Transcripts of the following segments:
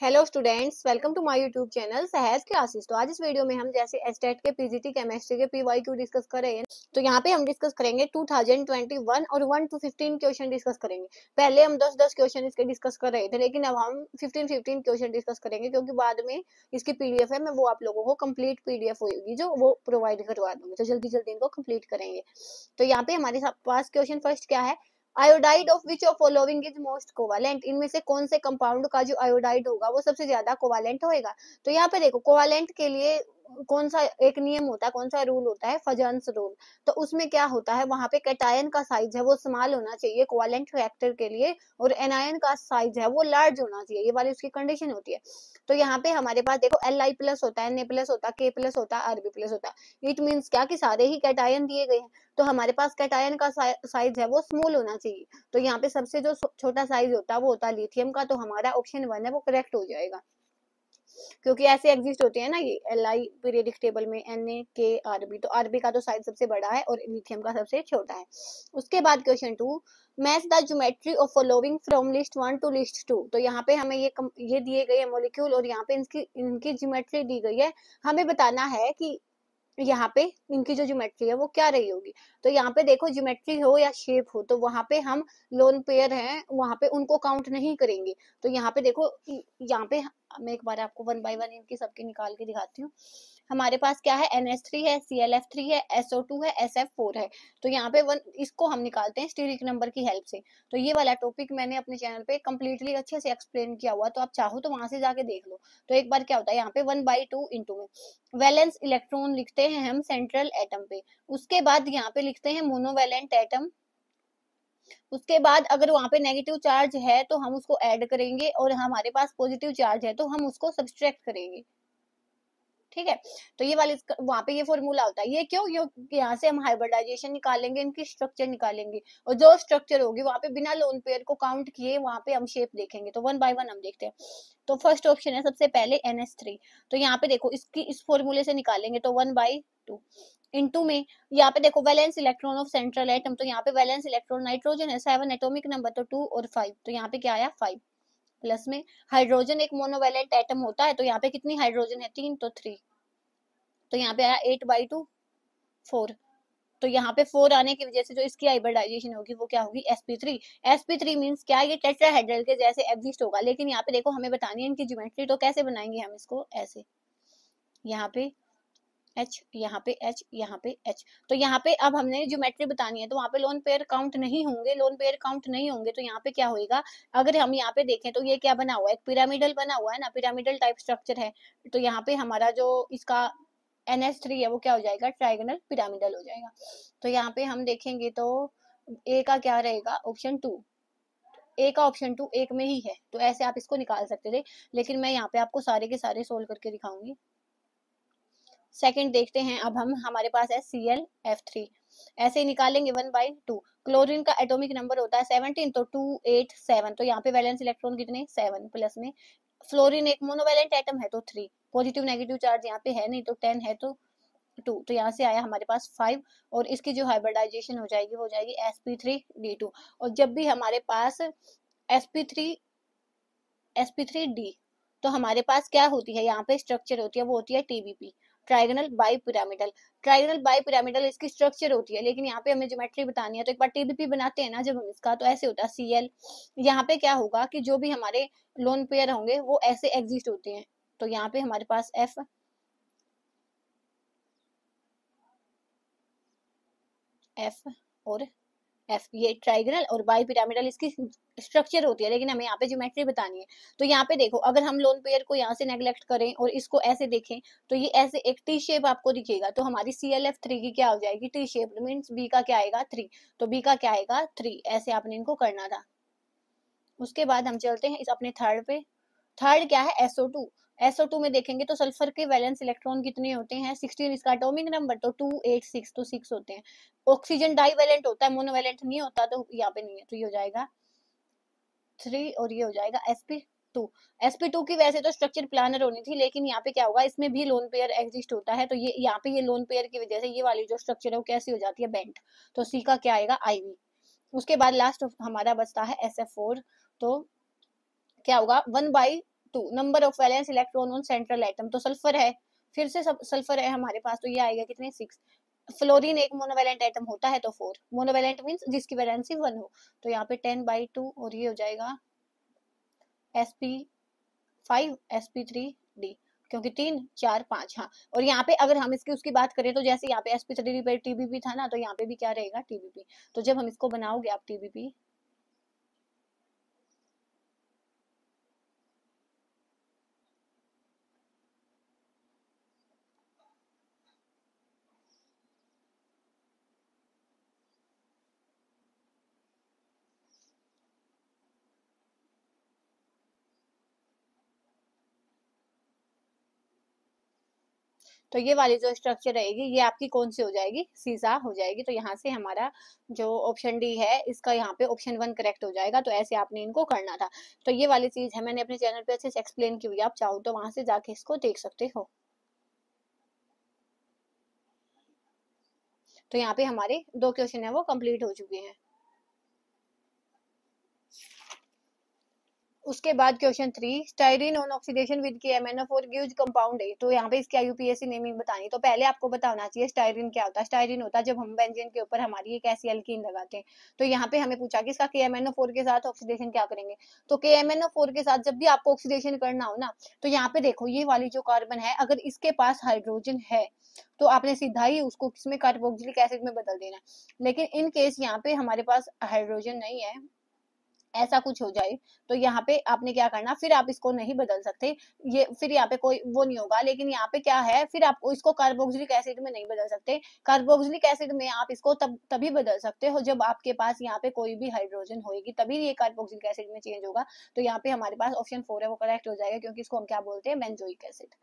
Hello students, welcome to my YouTube channel Sahaj classes. तो आज इस वीडियो में हम जैसे एस्टेट के पीजीटी केमिस्ट्री के पीवाईक्यू डिस्कस कर रहे हैं, तो यहाँ पे हम डिस्कस करेंगे 2021 और 1 to 15 क्वेश्चन डिस्कस करेंगे। पहले हम 10-10 क्वेश्चन इसके डिस्कस कर रहे थे, लेकिन अब हम 15-15 क्वेश्चन डिस्कस करेंगे, क्योंकि बाद में इसकी पीडीएफ है, मैं वो आप लोगों को कंप्लीट पीडीएफ होगी जो वो प्रोवाइड करवा दूंगी, तो जल्दी जल्दी इनको कंप्लीट करेंगे। तो यहाँ पे हमारे पास क्वेश्चन फर्स्ट क्या है, iodide of which of following is most covalent. इनमें से कौन से कंपाउंड का जो आयोडाइड होगा वो सबसे ज्यादा कोवालेंट होएगा। तो यहाँ पे देखो, कोवालेंट के लिए कौन सा एक नियम होता है, कौन सा रूल होता है, फजन्स रूल। तो उसमें क्या होता है, वहां पे कैटायन का साइज है वो स्मॉल होना चाहिए कोवालेंट रिएक्टर के लिए, और एनायन का साइज है वो लार्ज होना चाहिए, ये वाली उसकी कंडीशन होती है। तो यहाँ पे हमारे पास देखो Li प्लस होता है, Na प्लस होता है, K प्लस होता है, Rb प्लस होता है। इट मीन्स क्या कि सारे ही कैटायन दिए गए हैं, तो हमारे पास कैटायन का साइज है वो स्मॉल होना चाहिए। तो यहाँ पे सबसे जो छोटा साइज होता है वो होता है लिथियम का, तो हमारा ऑप्शन 1 है वो करेक्ट हो जाएगा, क्योंकि ऐसे एग्जिस्ट होते हैं ना ये Li पीरियडिक टेबल में, Na K Rb, तो Rb का तो साइज सबसे बड़ा है और लिथियम का सबसे छोटा है। उसके बाद question 2, match the geometry of following from list 1 to list 2। तो यहाँ पे हमें ये दिए गए हैं मॉलिक्यूल, और यहाँ पे इनकी ज्योमेट्री दी गई है। हमें बताना है कि यहाँ पे इनकी जो ज्योमेट्री है वो क्या रही होगी। तो यहाँ पे देखो, ज्योमेट्री हो या शेप हो, तो वहां पे हम लोन पेयर हैं वहां पे उनको काउंट नहीं करेंगे। तो यहाँ पे देखो, यहाँ पे मैं एक बार आपको 1 बाय 1 इनकी सबकी निकाल के दिखाती हूँ। हमारे पास क्या है, NH3 है, ClF3 है, SO2 है, SF4 है। तो यहाँ पे इसको हम निकालते हैं स्टीरिक नंबर की हेल्प से। तो ये वाला टॉपिक मैंने अपने चैनल पे कम्प्लीटली अच्छे से एक्सप्लेन किया हुआ, तो आप चाहो तो वहां से जाके देख लो। तो एक बार क्या होता है, यहाँ पे 1/2 इंटू में वैलेंस इलेक्ट्रॉन लिखते हैं हम सेंट्रल एटम पे। उसके बाद यहाँ पे लिखते हैं मोनोवैलेंट एटम। उसके बाद अगर वहां पे नेगेटिव चार्ज है तो हम उसको ऐड करेंगे, और हमारे पास पॉजिटिव चार्ज है तो हम उसको सब्सट्रैक्ट करेंगे। ठीक है, तो ये वाली वहां पे ये फॉर्मूला होता है। ये क्यों, यहाँ से हम हाइब्रिडाइजेशन निकालेंगे, इनकी स्ट्रक्चर निकालेंगे, और जो स्ट्रक्चर होगी वहां पे बिना लोन पेयर को काउंट किए वहां पे हम शेप देखेंगे। तो 1 बाय 1 हम देखते हैं। तो फर्स्ट ऑप्शन है सबसे पहले NH3। तो यहाँ पे देखो, इसकी इस फॉर्मूले से निकालेंगे तो 1/2 इंटू में, यहाँ पे देखो valence electron of central atom. तो यहाँ पे वैलेंस इलेक्ट्रॉन नाइट्रोजन है 7 एटॉमिक नंबर, तो 2 और 5, तो यहाँ पे क्या आया 5। प्लस में हाइड्रोजन एक मोनोवैलेंट एटम होता है, तो यहाँ पे कितनी हाइड्रोजन है 3, तो 3। तो यहाँ पे आया 8/2 4। तो यहाँ पे 4 आने की वजह से जो इसकी हाइब्रिडाइजेशन होगी वो क्या होगी, sp3। sp3 मींस क्या, ये टेट्राहेड्रल के जैसे एग्जिस्ट होगा, लेकिन यहाँ पे देखो हमें बतानी है इनकी ज्योमेट्री। तो कैसे बनाएंगे हम इसको, ऐसे, यहाँ पे H, यहाँ पे H, यहाँ पे H। तो यहाँ पे अब हमने ज्योमेट्री बतानी है, तो वहाँ पे लोन पेयर काउंट नहीं होंगे, लोन पेयर काउंट नहीं होंगे। तो यहाँ पे क्या होएगा, अगर हम यहाँ पे देखें तो ये क्या बना हुआ है, एक पिरामिडल बना हुआ है ना, पिरामिडल टाइप स्ट्रक्चर है। तो यहाँ पे हमारा जो इसका NH3 है वो क्या हो जाएगा, ट्राइगोनल पिरामिडल हो जाएगा। तो यहाँ पे हम देखेंगे तो ए का क्या रहेगा, ऑप्शन 2। ए का ऑप्शन 2 एक में ही है, तो ऐसे आप इसको निकाल सकते थे, लेकिन मैं यहाँ पे आपको सारे के सारे सोल्व करके दिखाऊंगी। सेकंड देखते हैं अब हम, हमारे पास है ClF3। ऐसे ही निकालेंगे 1/2। क्लोरीन का एटॉमिक नंबर होता है 17, तो 2 8 7। तो यहाँ पे वैलेंस इलेक्ट्रॉन कितने 7, प्लस में फ्लोरीन एक मोनोवैलेंट एटम है तो 3, पॉजिटिव नेगेटिव चार्ज यहाँ पे है नहीं, तो 10 है तो 2। तो यहाँ से आया हमारे पास 5, और इसकी जो हाइब्रिडाइजेशन हो जाएगी वो हो जाएगी sp3d2। और जब भी हमारे पास sp3d, तो हमारे पास क्या होती है, यहाँ पे स्ट्रक्चर होती है वो होती है TBP, trigonal bi pyramidal. Trigonal bi pyramidal इसकी स्ट्रक्चर होती है, लेकिन यहाँ पे हमें ज्योमेट्री बतानी है, तो एक बार TBP बनाते हैं ना जब हम इसका, तो ऐसे होता है Cl। यहाँ पे क्या होगा कि जो भी हमारे लोन पेयर होंगे वो ऐसे एग्जिस्ट होते हैं। तो यहाँ पे हमारे पास F और F, ये ट्राइगोनल और बाई पिरामिडल इसकी स्ट्रक्चर होती है, लेकिन हमें यहाँ पे ज्योमेट्री बतानी है। तो यहाँ पे देखो, अगर हम लोन पेयर को यहाँ से नेग्लेक्ट करें और इसको ऐसे देखें, तो ये ऐसे एक टी शेप आपको दिखेगा। तो हमारी ClF3 की क्या हो जाएगी, टी शेप, मीन्स बी का क्या आएगा 3। तो बी का क्या आएगा 3, ऐसे आपने इनको करना था। उसके बाद हम चलते हैं इस अपने थर्ड पे। थर्ड क्या है, SO2। SO2 में देखेंगे तो सल्फर के वैलेंस इलेक्ट्रॉन कितने होते हैं 16, इसका एटॉमिक नंबर तो 2 8 6, तो 6 होते हैं। ऑक्सीजन डाईवैलेंट होता है, मोनोवैलेंट नहीं होता, तो यहाँ पे नहीं है, तो ये हो जाएगा 3, और ये हो जाएगा sp2। sp2 की वैसे तो स्ट्रक्चर प्लानर होनी थी, लेकिन यहाँ पे क्या होगा, इसमें भी लोन पेयर एग्जिस्ट होता है, तो ये यहाँ पे ये लोन पेयर की वजह से ये वाली जो स्ट्रक्चर है वो कैसी हो जाती है, बेंट। तो सी का क्या आएगा IV। उसके बाद लास्ट हमारा बचता है SF4। तो क्या होगा, 1/2 2 number of valence electron on central atom, तो सल्फर है, फिर से सल्फर है हमारे पास, तो ये आएगा कितने 6। फ्लोरीन एक मोनोवेलेंट एटम होता है तो 4, मोनोवेलेंट मींस जिसकी वैलेंसी 1 हो, तो यहाँ पे 10/2 और ये हो जाएगा sp5 sp3d, क्योंकि 3 4 5। हाँ, और यहाँ पे अगर हम इसकी उसकी बात करें तो जैसे यहाँ पे sp3d पे tbp था ना, तो यहाँ पे भी क्या रहेगा tbp। तो जब हम इसको बनाओगे आप tbp, तो ये वाली जो स्ट्रक्चर रहेगी ये आपकी कौन सी हो जाएगी, सीसा हो जाएगी। तो यहाँ से हमारा जो ऑप्शन डी है इसका यहाँ पे ऑप्शन 1 करेक्ट हो जाएगा। तो ऐसे आपने इनको करना था। तो ये वाली चीज है, मैंने अपने चैनल पे अच्छे से एक्सप्लेन की हुई है, आप चाहो तो वहां से जाके इसको देख सकते हो। तो यहाँ पे हमारे 2 क्वेश्चन है वो कंप्लीट हो चुके हैं। उसके बाद question 3, styrene on oxidation with KMnO4 gives compound A. तो यहाँ पे इसकी IUPAC नेमिंग बतानी। तो पहले आपको बताना चाहिए स्टाइरिन क्या होता है। स्टाइरिन होता है जब हम बेंजीन के ऊपर हमारी एक ऐसी एल्कीन लगाते हैं। तो यहाँ पे हमें पूछा कि इसका KMnO4 के साथ ऑक्सीडेशन क्या करेंगे। तो KMnO4 के साथ जब भी आपको ऑक्सीडेशन करना हो ना, तो यहाँ पे देखो ये वाली जो कार्बन है, अगर इसके पास हाइड्रोजन है तो आपने सीधा ही उसको किसमें, कार्बोक्सिलिक एसिड में बदल देना। लेकिन इन केस यहाँ पे हमारे पास हाइड्रोजन नहीं है, ऐसा कुछ हो जाए, तो यहाँ पे आपने क्या करना, फिर आप इसको नहीं बदल सकते, ये फिर यहाँ पे कोई वो नहीं होगा। लेकिन यहाँ पे क्या है, फिर आपको इसको कार्बोक्सिलिक एसिड में नहीं बदल सकते। कार्बोक्सिलिक एसिड में आप इसको तभी बदल सकते हो जब आपके पास यहाँ पे कोई भी हाइड्रोजन होगी, तभी ये कार्बोक्सिलिक एसिड में चेंज होगा। तो यहाँ पे हमारे पास ऑप्शन 4 है वो करेक्ट हो जाएगा, क्योंकि इसको हम क्या बोलते हैं, बेंजोइक एसिड।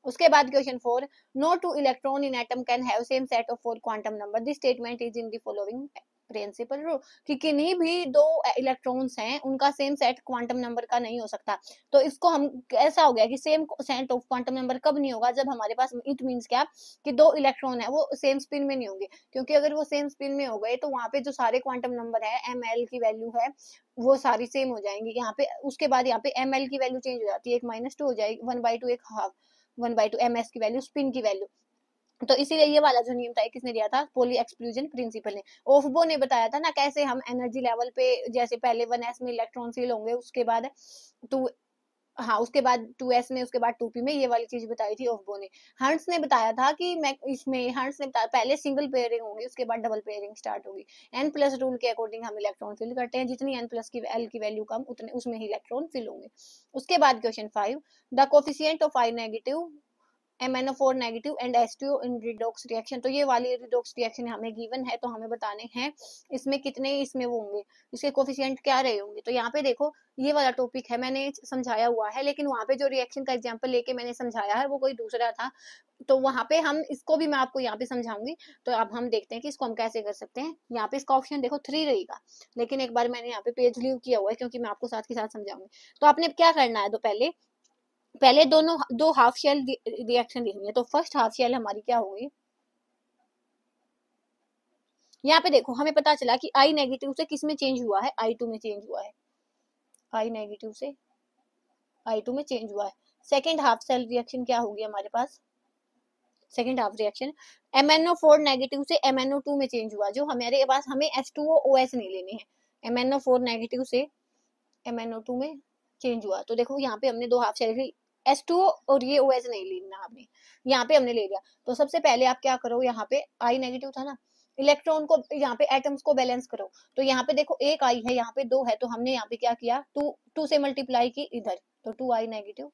उसके बाद question 4, no two electron in atom can have same set of 4 quantum number, this statement is in the following principle rule. कि किन्हीं भी 2 इलेक्ट्रॉन्स हैं उनका सेम सेट क्वांटम नंबर का नहीं हो सकता। तो इसको हम, ऐसा हो गया कि same set of quantum number कब नहीं होगा, जब हमारे पास, इट मींस क्या, कि 2 इलेक्ट्रॉन है वो सेम स्पिन में नहीं होंगे। क्योंकि अगर वो सेम स्पिन में हो गए तो वहां पे जो सारे क्वांटम नंबर है, ml की वैल्यू है वो सारी सेम हो जाएंगी यहाँ पे। उसके बाद यहाँ पे ml की वैल्यू चेंज हो जाती है, एक -2 हो जाएगी, 1/2 एक हाफ, 1/2 ms की वैल्यू, स्पिन की वैल्यू। तो इसीलिए ये वाला जो नियम था किसने दिया था, पोली एक्सक्लूजन प्रिंसिपल ने। ओफबो ने बताया था ना कैसे हम एनर्जी लेवल पे, जैसे पहले 1s में इलेक्ट्रॉन फिल होंगे, उसके बाद 2, हाँ उसके बाद 2s में, उसके बाद 2p में, ये वाली चीज बताई थी ओफबो ने। हर्ट्स ने बताया था कि मैं इसमें, हर्ट्स ने बताया पहले सिंगल पेयरिंग होगी, उसके बाद डबल पेयरिंग स्टार्ट होगी। n+ रूल के अकॉर्डिंग हम इलेक्ट्रॉन फिल करते हैं, जितनी n+ की l की वैल्यू कम उतने उसमें ही इलेक्ट्रॉन फिल होंगे। उसके बाद question 5, the coefficient of I negative MnO4 negative and H2O in redox reaction. तो ये वाली रिडॉक्स रिएक्शन हमें गिवन है, तो हमें बताने हैं इसमें कितने इसमें वो होंगे, इसके कोफिशिएंट क्या रहे होंगे। तो यहाँ पे देखो ये वाला टॉपिक है, मैंने समझाया हुआ है, लेकिन वहां पे जो रिएक्शन का एग्जांपल लेके मैंने समझाया है वो कोई दूसरा था। तो वहां पे हम इसको भी मैं आपको यहाँ पे समझाऊंगी। तो अब हम देखते हैं कि इसको हम कैसे कर सकते हैं। यहाँ पे इसका ऑप्शन देखो 3 रहेगा, लेकिन एक बार मैंने यहाँ पे पेज लीव किया हुआ है क्योंकि मैं आपको साथ के साथ समझाऊंगी। तो आपने क्या करना है, तो पहले पहले दोनों 2 हाफ शेल रिएक्शन लिखनी है। तो फर्स्ट हाफ शेल हमारी क्या होगी, यहाँ पे देखो हमें पता चला कि I नेगेटिव से किस में चेंज हुआ है, I2 में चेंज हुआ है, I नेगेटिव से I2 में चेंज हुआ है। सेकेंड हाफ सेल रिएक्शन क्या होगी हमारे पास, second half reaction MnO4 negative से MnO2 में चेंज हुआ, जो हमारे पास, हमें H2O OH नहीं लेने हैं, MnO4 नेगेटिव से MnO2 में चेंज हुआ। तो देखो यहाँ पे हमने 2 हाफ शेल, H2O और ये OH नहीं लेना आपने, यहाँ पे हमने ले लिया। तो सबसे पहले आप क्या करो, यहाँ पे I नेगेटिव था ना, इलेक्ट्रॉन को, यहाँ पे एटम्स को बैलेंस करो। तो यहाँ पे देखो एक I है, यहाँ पे 2 है, तो हमने यहाँ पे क्या किया, 2 से मल्टीप्लाई की इधर, तो 2I नेगेटिव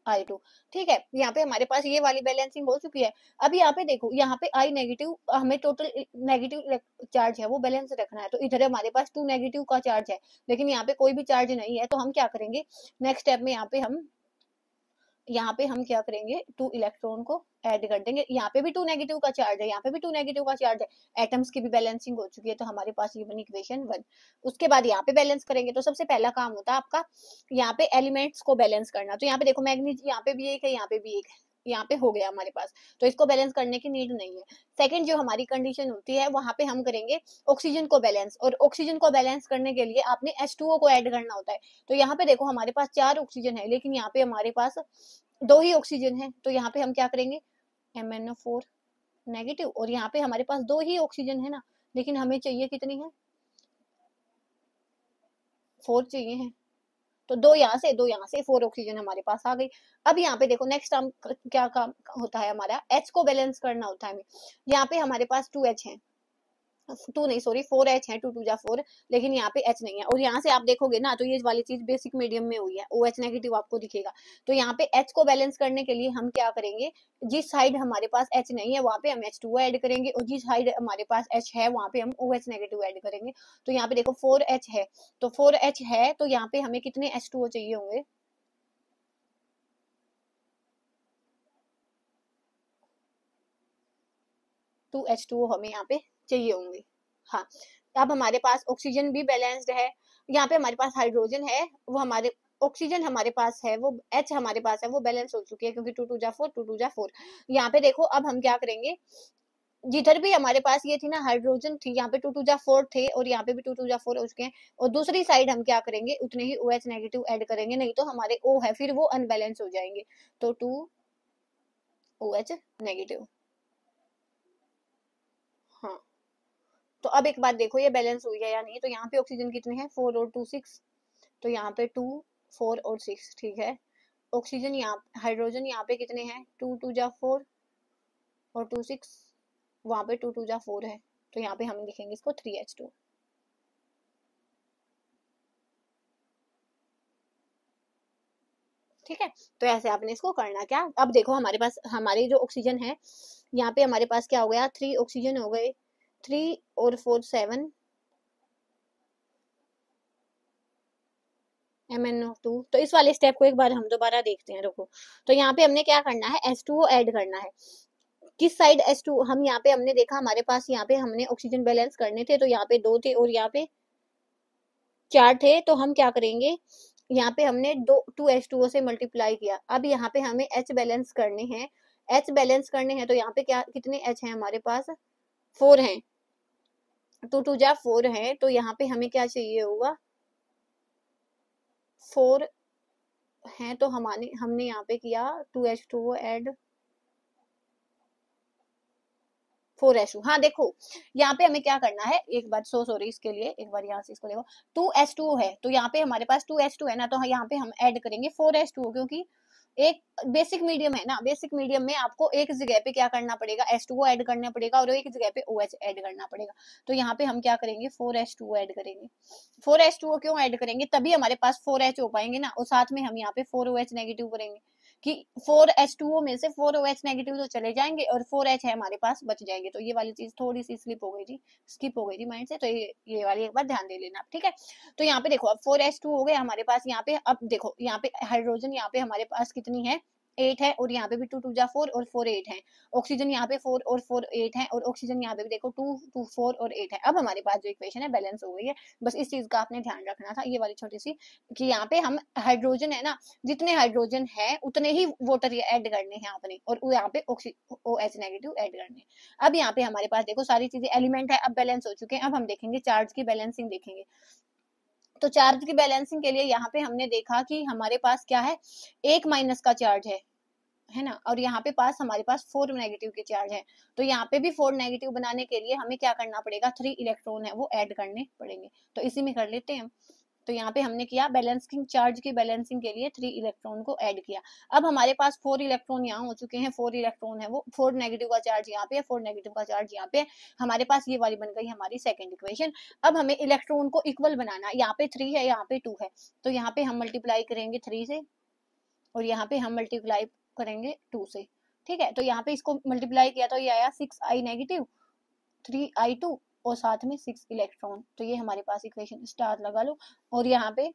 I2। ठीक है, यहाँ पे हमारे पास ये वाली बैलेंसिंग हो चुकी है। अब यहाँ पे देखो, यहाँ पे I नेगेटिव, हमें टोटल नेगेटिव चार्ज है वो बैलेंस रखना है। तो इधर हमारे पास 2 नेगेटिव का चार्ज है, लेकिन यहाँ पे कोई भी चार्ज नहीं है। तो हम क्या करेंगे, नेक्स्ट स्टेप में यहाँ पे हम क्या करेंगे, 2 इलेक्ट्रॉन को ऐड कर देंगे। यहाँ पे भी 2 नेगेटिव का चार्ज है, यहाँ पे भी 2 नेगेटिव का चार्ज है, एटम्स की भी बैलेंसिंग हो चुकी है। तो हमारे पास ये बनी इक्वेशन 1। उसके बाद यहाँ पे बैलेंस करेंगे। तो सबसे पहला काम होता है आपका यहाँ पे एलिमेंट्स को बैलेंस करना। तो यहाँ पे देखो मैग्नीज, यहाँ पे भी एक है, यहाँ पे भी एक है, यहाँ पे हो गया हमारे पास, तो इसको बैलेंस करने की नीड नहीं है। सेकंड जो हमारी कंडीशन होती है वहां पे हम करेंगे ऑक्सीजन को बैलेंस, और ऑक्सीजन को बैलेंस करने के लिए आपने H2O को ऐड करना होता है। तो यहाँ पे देखो हमारे पास 4 ऑक्सीजन है, लेकिन यहाँ पे हमारे पास 2 ही ऑक्सीजन है, तो यहाँ पे हम क्या करेंगे MnO4 नेगेटिव, और यहाँ पे हमारे पास 2 ही ऑक्सीजन है ना, लेकिन हमें चाहिए कितनी है 4 चाहिए है, तो 2 यहाँ से 2 यहाँ से 4 ऑक्सीजन हमारे पास आ गई। अब यहाँ पे देखो नेक्स्ट हम क्या काम होता है हमारा, H को बैलेंस करना होता है हमें। यहाँ पे हमारे पास 2H है, 2 नहीं सॉरी 4H है, 2 2 जा 4, लेकिन यहाँ पे H नहीं है, और यहाँ से आप देखोगे ना तो ये वाली चीज बेसिक मीडियम में हुई है, OH नेगेटिव आपको दिखेगा। तो यहाँ पे H को बैलेंस करने के लिए हम क्या करेंगे, जिस साइड हमारे पास H नहीं है वहां पे हम H2O ऐड करेंगे, और जिस साइड हमारे पास H है वहां पे हम OH नेगेटिव ऐड करेंगे। तो यहाँ पे देखो 4H है, तो 4H है तो यहाँ पे हमें कितने H2O चाहिए होंगे, 2H2O हमें यहाँ पे चाहिए होंगे। हाँ, अब हमारे पास ऑक्सीजन भी बैलेंस्ड है, यहाँ पे हमारे पास हाइड्रोजन है, वो हमारे ऑक्सीजन हमारे पास है, वो H हमारे पास है, वो बैलेंस हो चुकी है क्योंकि 2 2 जा 4 2 2 जा 4। यहाँ पे देखो अब हम क्या करेंगे, जिधर भी हमारे पास ये थी ना हाइड्रोजन थी, यहाँ पे 2 2 जा 4 थे, और यहाँ पे भी 2 2 जा 4 हो चुके हैं, और दूसरी साइड हम क्या करेंगे उतने ही OH नेगेटिव ऐड करेंगे, नहीं तो हमारे O है फिर वो अनबैलेंस हो जाएंगे। तो 2 OH नेगेटिव। हाँ, तो अब एक बात देखो ये बैलेंस हुई है या नहीं, तो यहाँ पे ऑक्सीजन कितने हैं 4 और 2 6, तो यहाँ पे 2 4 और 6 ठीक है। ऑक्सीजन यहाँ हाइड्रोजन यहाँ पे कितने हैं 2 2 जा 4 और 2 6, वहां पे 2 2 जा 4 है, तो यहाँ पे हम लिखेंगे इसको 3H2। ठीक है, तो ऐसे आपने इसको करना क्या, अब देखो हमारे पास हमारी जो ऑक्सीजन है यहाँ पे हमारे पास क्या हो गया 3 ऑक्सीजन हो गए, 3 और 4 7 MnO2। तो इस वाले स्टेप को एक बार हम दोबारा देखते हैं, रुको। तो यहाँ पे हमने क्या करना है H2O ऐड करना है, किस साइड H2, हम यहाँ पे हमने देखा हमारे पास यहाँ पे हमने ऑक्सीजन बैलेंस करने थे, तो यहाँ पे 2 थे और यहाँ पे 4 थे, तो हम क्या करेंगे यहाँ पे हमने 2H2O से मल्टीप्लाई किया। अब यहाँ पे हमें H बैलेंस करने हैं, H बैलेंस करने हैं, तो यहाँ पे क्या कितने H हैं हमारे पास 4 हैं, 2 2 जा 4 है, तो यहाँ पे हमें क्या चाहिए होगा 4 है, तो हमारे हमने यहाँ पे किया 2H2O ऐड 4H2। हाँ देखो यहाँ पे हमें क्या करना है, एक बार सो सॉरी इसके लिए, एक बार यहाँ से इसको देखो 2H2O है, तो यहाँ पे हमारे पास 2H2 है ना, तो यहाँ पे हम ऐड करेंगे 4H2O, क्योंकि एक बेसिक मीडियम है ना, बेसिक मीडियम में आपको एक जगह पे क्या करना पड़ेगा H2O ऐड करना पड़ेगा, और एक जगह पे OH ऐड करना पड़ेगा। तो यहाँ पे हम क्या करेंगे 4H2O ऐड करेंगे। 4H2O क्यों ऐड करेंगे, तभी हमारे पास 4H हो पाएंगे ना, और साथ में हम यहाँ पे 4OH नेगेटिव करेंगे कि 4H2O में से 4OH नेगेटिव तो चले जाएंगे और 4H है हमारे पास बच जाएंगे। तो ये वाली चीज थोड़ी सी स्लिप हो गई थी, स्किप हो गई थी माइंड से, तो ये वाली एक बार ध्यान दे लेना, ठीक है। तो यहाँ पे देखो अब 4H2 हो गया हमारे पास, यहाँ पे अब देखो यहाँ पे हाइड्रोजन यहाँ पे हमारे पास कितनी है 8 है, और यहाँ पे भी 2 2 जा 4 और 4 8 है। ऑक्सीजन यहाँ पे 4 और 4 8 है, और ऑक्सीजन यहाँ पे भी देखो 2 2 4 और 8 है। अब हमारे पास जो इक्वेशन है बैलेंस हो गई है, बस इस चीज का आपने ध्यान रखना था, ये वाली छोटी सी, कि यहाँ पे हम हाइड्रोजन है ना, जितने हाइड्रोजन है उतने ही वाटर ऐड करने हैं आपने, और यहाँ पे OH नेगेटिव ऐड करने हैं। अब यहाँ पे हमारे पास देखो सारी चीजें एलिमेंट है, अब बैलेंस हो चुके हैं। अब हम देखेंगे चार्ज की बैलेंसिंग देखेंगे। तो चार्ज की बैलेंसिंग के लिए यहाँ पे हमने देखा कि हमारे पास क्या है, एक माइनस का चार्ज है ना, और यहाँ पे पास हमारे पास 4 नेगेटिव के चार्ज है। तो यहाँ पे भी 4 नेगेटिव बनाने के लिए हमें क्या करना पड़ेगा, 3 इलेक्ट्रॉन है वो ऐड करने पड़ेंगे। तो इसी में कर लेते हैं। तो यहाँ पे हमने किया बैलेंसिंग, चार्ज की बैलेंसिंग के लिए 3 इलेक्ट्रॉन को ऐड किया। अब हमारे पास 4 इलेक्ट्रॉन यहाँ हो चुके हैं, 4 इलेक्ट्रॉन है वो, 4 नेगेटिव का चार्ज यहाँ पे है, 4 नेगेटिव का चार्ज यहाँ पे। हमारे पास ये वाली बन गई हमारी सेकंड इक्वेशन। अब हमें इलेक्ट्रॉन को इक्वल बनाना, यहाँ पे 3 है यहाँ पे 2 है, तो यहाँ पे हम मल्टीप्लाई करेंगे 3 से, और यहाँ पे हम मल्टीप्लाई करेंगे 2 से। ठीक है, तो यहाँ पे इसको मल्टीप्लाई किया तो ये आया 6I नेगेटिव 3I2 और साथ में 6 इलेक्ट्रॉन। तो ये हमारे पास इक्वेशन स्टार लगा लो, और यहाँ पे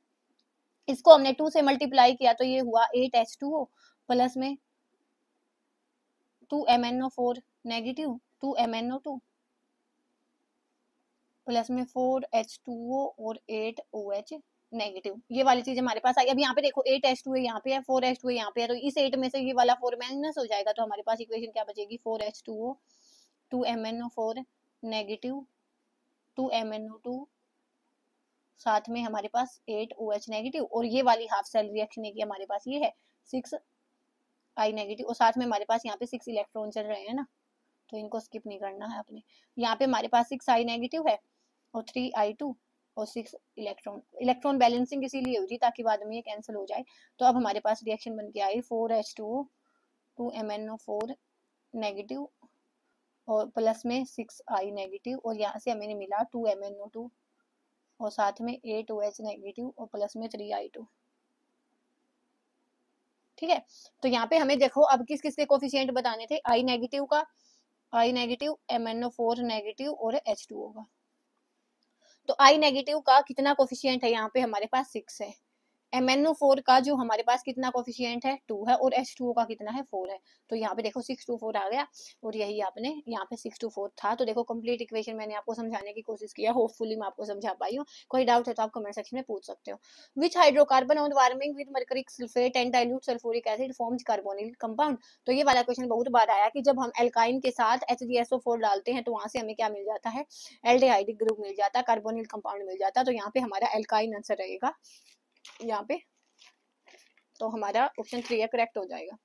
इसको हमने 2 से मल्टीप्लाई किया तो ये हुआ 8H2O प्लस में 2MnO4 नेगेटिव 2MnO2 प्लस में 4H2O और 8OH नेगेटिव, ये वाली चीज हमारे पास आई। अब यहाँ पे देखो 8H2 है, यहाँ पे है 4H2 है, यहाँ पे है, तो इस 8 में से ये वाला 4 माइनस हो जाएगा, तो हमारे पास इक्वेशन क्या बचेगी 4H2O 2MnO4 नेगेटिव 2MnO2 साथ में हमारे पास 8OH नेगेटिव, और ये वाली हाफ सेल रिएक्शन है कि हमारे पास ये है 6I नेगेटिव, और साथ में हमारे पास यहाँ पे 6 इलेक्ट्रॉन चल रहे हैं ना, तो इनको स्किप नहीं करना है अपने। यहाँ पे हमारे पास 6I नेगेटिव है और 3I2 और 6 इलेक्ट्रॉन बैलेंसिंग इसीलिए हुई थी ताकि बाद में ये कैंसिल हो जाए। तो अब हमारे पास रिएक्शन बन के आई 4H2O 2MnO4 नेगेटिव और प्लस में 6I नेगेटिव, और यहाँ से हमें मिला 2MnO2 और साथ में 8OH नेगेटिव और प्लस में 3I2। ठीक है, तो यहाँ पे हमें देखो अब किस किस के कोफिशिएंट बताने थे, I नेगेटिव का, I नेगेटिव, MnO4 नेगेटिव और H2O का। तो I नेगेटिव का कितना कोफिशिएंट है, यहाँ पे हमारे पास 6 है। MnO4 का जो हमारे पास कितना कोफिशिएंट है 2 है, और H2O का कितना है 4 है। तो यहाँ पे देखो 6 to 4 आ गया, और यही आपने यहाँ पे 6 to 4 था। तो देखो कंप्लीट इक्वेशन मैंने आपको समझाने की कोशिश किया, होपफुली मैं आपको समझा पाई हूँ। कोई डाउट है तो आप कमेंट सेक्शन में पूछ सकते हो। Which hydrocarbon on warming with mercuric sulphate and dilute sulphuric acid forms carbonyl compound. तो ये वाला क्वेश्चन बहुत बार आया कि जब हम एल्काइन के साथ HgSO4 डालते हैं तो वहां से हमें क्या मिल जाता है, एल्डिहाइडिक ग्रुप मिल जाता है, कार्बोनिल कंपाउंड मिल जाता है। तो यहाँ पे हमारा एल्काइन आंसर रहेगा यहाँ पे, तो हमारा ऑप्शन 3 करेक्ट हो जाएगा।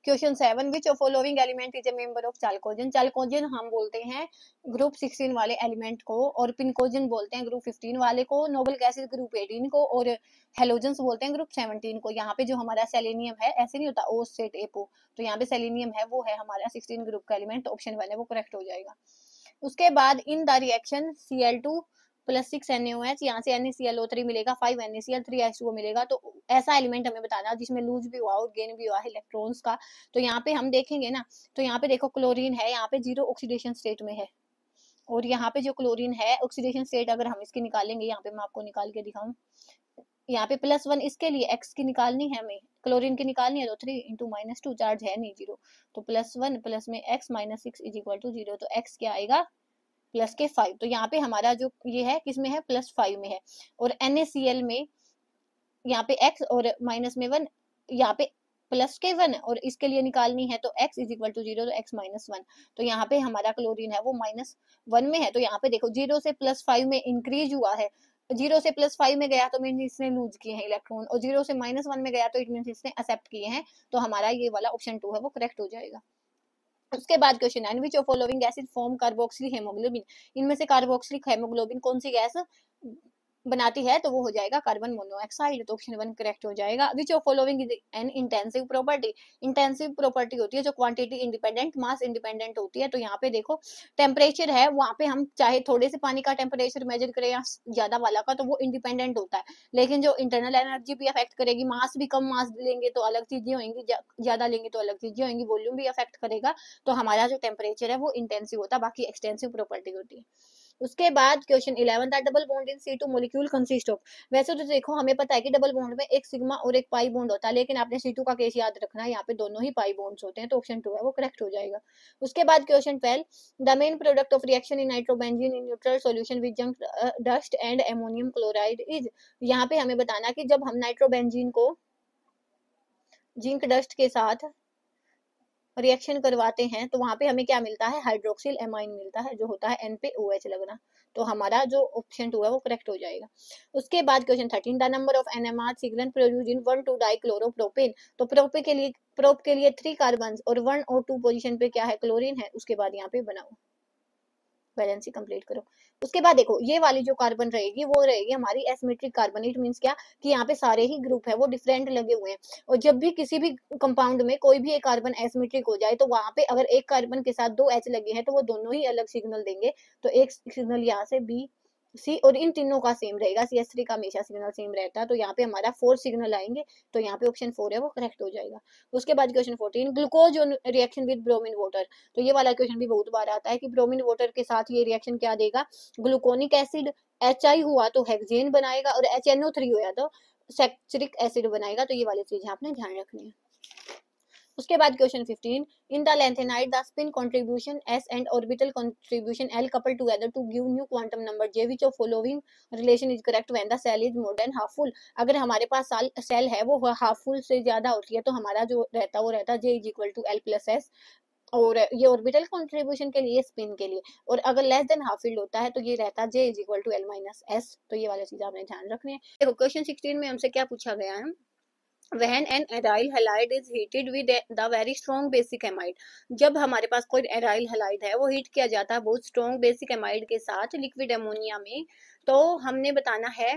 Question 7, which of following element is a member of चाल्कोजन। चाल्कोजन हम बोलते हैं ग्रुप 16 वाले एलिमेंट को, और पिनकोजन बोलते हैं ग्रुप 15 वाले को, नोबल गैसेस ग्रुप 18 को, और हेलोजन्स बोलते हैं ग्रुप 17 को। यहाँ पे जो हमारा सेलेनियम है, ऐसे नहीं होता ओ सेट एपो, तो यहाँ पे सेलेनियम है वो है हमारा 16 ग्रुप का एलिमेंट, ऑप्शन 1 है वो करेक्ट हो जाएगा। उसके बाद in the reaction Cl2 plus 6 NaOH, यहाँ से NaClO3 मिलेगा, 5 NaCl 3 H2O मिलेगा। तो ऐसा एलिमेंट हमें बताना जिसमें लूज भी हुआ और गेन भी हुआ है इलेक्ट्रॉन्स का। तो यहाँ पे हम देखेंगे ना, तो यहाँ पे देखो क्लोरीन है, यहाँ पे 0 ऑक्सीडेशन स्टेट में है, और यहाँ पे जो क्लोरीन है ऑक्सीडेशन स्टेट अगर हम इसकी निकालेंगे, यहाँ पे मैं आपको निकाल के दिखाऊं, यहाँ पे +1 इसके लिए x की निकालनी है हमें, क्लोरीन की निकालनी है, तो 3 × -2 चार्ज है नहीं 0, तो +1 प्लस में x - 6 = 0, तो x क्या आएगा प्लस के 5। तो यहाँ पे हमारा जो ये है किसमें है, +5 में है, और NaCl में यहाँ पे x और माइनस में 1, यहाँ पे प्लस के 1, और इसके लिए निकालनी है तो x = 0, तो x - 1। तो यहाँ पे हमारा क्लोरीन है वो -1 में है। तो यहाँ पे देखो 0 से +5 में इंक्रीज हुआ है, 0 से +5 में गया तो मीन इसने लूज किए हैं इलेक्ट्रॉन, और 0 से -1 में गया तो इट मीन इसने एक्सेप्ट किए हैं। तो हमारा ये वाला ऑप्शन 2 है वो करेक्ट हो जाएगा। उसके बाद question 9, which of following gases form carboxylic haemoglobin. इनमें से कार्बोक्सिलिक हेमोग्लोबिन कौन सी गैस बनाती है, तो वो हो जाएगा कार्बन मोनोऑक्साइड, तो ऑप्शन 1 करेक्ट हो जाएगा। विच of following is an intensive property. Intensive property होती है जो क्वांटिटी इंडिपेंडेंट मास इंडिपेंडेंट होती है। तो यहाँ पे देखो टेम्परेचर है, वहां पे हम चाहे थोड़े से पानी का टेम्परेचर मेजर करें या ज्यादा वाला का, तो वो इंडिपेंडेंट होता है, लेकिन जो इंटरनल एनर्जी भी अफेक्ट करेगी, मास भी, कम मास लेंगे तो अलग चीजें होंगी, ज्यादा लेंगे तो अलग चीजें होंगी, वॉल्यूम भी अफेक्ट करेगा। तो हमारा जो टेम्परेचर है वो इंटेंसिव होता है, बाकी एक्सटेंसिव प्रॉपर्टी होती है। उसके बाद question 11, the double bond in C2 molecule consist of. वैसे तो देखो हमें पता है कि डबल बॉन्ड में एक सिग्मा और एक पाई बॉन्ड होता है, लेकिन आपने C2 का केस याद रखना है, यहाँ पे दोनों ही पाई बॉन्ड्स होते हैं, तो ऑप्शन 2 है वो करेक्ट हो जाएगा। उसके बाद question 12, the main product of reaction in nitrobenzene in neutral solution with zinc dust and ammonium chloride is. यहाँ पे हमें बताना कि जब हम नाइट्रोबेंजीन को जिंक डस्ट के साथ रिएक्शन करवाते हैं तो वहां पे हमें क्या मिलता है, हाइड्रोक्सिल एमाइन मिलता है, जो होता है N पे OH लगना। तो हमारा जो ऑप्शन 2 है वो करेक्ट हो जाएगा। उसके बाद question 13, the number of NMR signal produce in one two dichloropropane. तो प्रोप के लिए 3 कार्बन और 1 और 2 पोजीशन पे क्या है, क्लोरीन है। उसके बाद यहाँ पे बनाओ बैलेंस ही कंप्लीट करो। उसके बाद देखो ये वाली जो कार्बन रहेगी वो रहेगी हमारी एसिमेट्रिक कार्बन। इट मींस क्या कि यहाँ पे सारे ही ग्रुप है वो डिफरेंट लगे हुए हैं, और जब भी किसी भी कंपाउंड में कोई भी एक कार्बन एसिमेट्रिक हो जाए तो वहां पे अगर एक कार्बन के साथ 2 H लगे हैं तो वो दोनों ही अलग सिग्नल देंगे। तो एक सिग्नल यहाँ से B C, और इन तीनों का सेम रहेगा, CH3 का हमेशा सिग्नल सेम रहता है। तो यहाँ पे हमारा 4 सिग्नल आएंगे, तो यहाँ पे ऑप्शन 4 है वो करेक्ट हो जाएगा। उसके बाद question 14, glucose reaction with bromine water. तो ये वाला क्वेश्चन भी बहुत बार आता है कि ब्रोमीन वाटर के साथ ये रिएक्शन क्या देगा, ग्लूकोनिक एसिड, HI हुआ तो हेक्सेन बनाएगा, और HNO3 हुआ तो सैक्चरिक एसिड बनाएगा। तो ये वाली चीजें आपने ध्यान रखनी है। उसके बाद question 15, in the lanthanide the spin contribution s and orbital contribution l coupled together to give new quantum number j which of following relation is correct when the cell is more than half full। अगर हमारे पास cell है वो half full से ज्यादा होती है तो हमारा जो रहता है वो रहता है j is equal to l plus s, और ये ऑर्बिटल कंट्रीब्यूशन के लिए स्पिन के लिए, और अगर लेस देन हाफ फील्ड होता है तो ये रहता है j is equal to l minus s. तो ये वाली चीज आपने ध्यान रखनी है। देखो क्वेश्चन 16 में हमसे क्या पूछा गया है, when an aryl halide is heated with the very strong basic amide। जब हमारे पास कोई एराइल हैलाइड है वो हीट किया जाता है बहुत स्ट्रॉन्ग बेसिक एमाइड के साथ लिक्विड अमोनिया में, तो हमने बताना है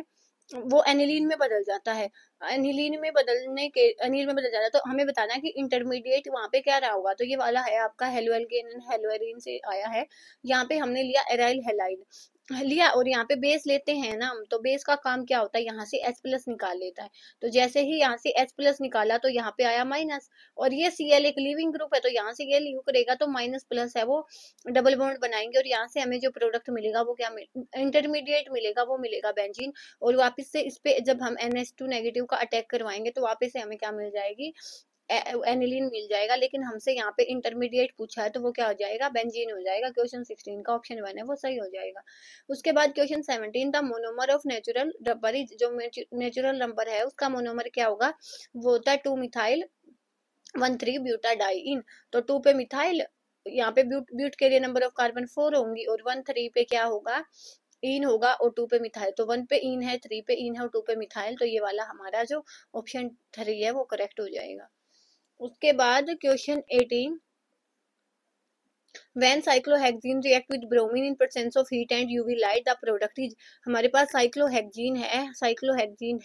वो एनिलीन में बदल जाता है। एनिलीन में बदलने के एनिल में बदल जाता है तो हमें बताना है कि इंटरमीडिएट वहां पे क्या रहा होगा। तो ये वाला है आपका हेलोएल्केन एंड हेलोएरीन से आया है। यहाँ पे हमने लिया एराइल हैलाइड लिया और यहाँ पे बेस लेते हैं ना हम, तो बेस का काम क्या होता है, यहाँ से H प्लस निकाल लेता है। तो जैसे ही यहाँ से H प्लस निकाला तो यहाँ पे आया माइनस, और ये Cl एक लिविंग ग्रुप है तो यहाँ से ये लीव करेगा तो माइनस प्लस है वो डबल बॉन्ड बनाएंगे, और यहाँ से हमें जो प्रोडक्ट मिलेगा वो क्या इंटरमीडिएट मिलेगा, वो मिलेगा बेंजीन। और वापस से इस पे जब हम NH2 नेगेटिव का अटैक करवाएंगे तो वापस से हमें क्या मिल जाएगी, एनिलीन मिल जाएगा। लेकिन हमसे यहाँ पे इंटरमीडिएट पूछा है तो वो क्या हो जाएगा, बेंजीन हो जाएगा। क्वेश्चन 16 का ऑप्शन 1 है वो सही हो जाएगा। उसके बाद question 17, the monomer of natural rubber, जो नेचुरल रबर है उसका मोनोमर क्या होगा, वो होता है 2 मिथाइल 1,3 ब्यूटाडाइइन। तो 2 पे मिथाइल, यहाँ पे ब्यूट के लिए नंबर ऑफ कार्बन 4 होंगी, और 1,3 पे क्या होगा, इन होगा, और 2 पे मिथाइल। तो 1 पे इन है, 3 पे इन है और 2 पे मिथाइल। तो ये वाला हमारा जो ऑप्शन 3 है वो करेक्ट हो जाएगा। उसके बाद question 18, when cyclohexene react with bromine in presence of heat and UV light the product is। हमारे पास साइक्लोहेक्जीन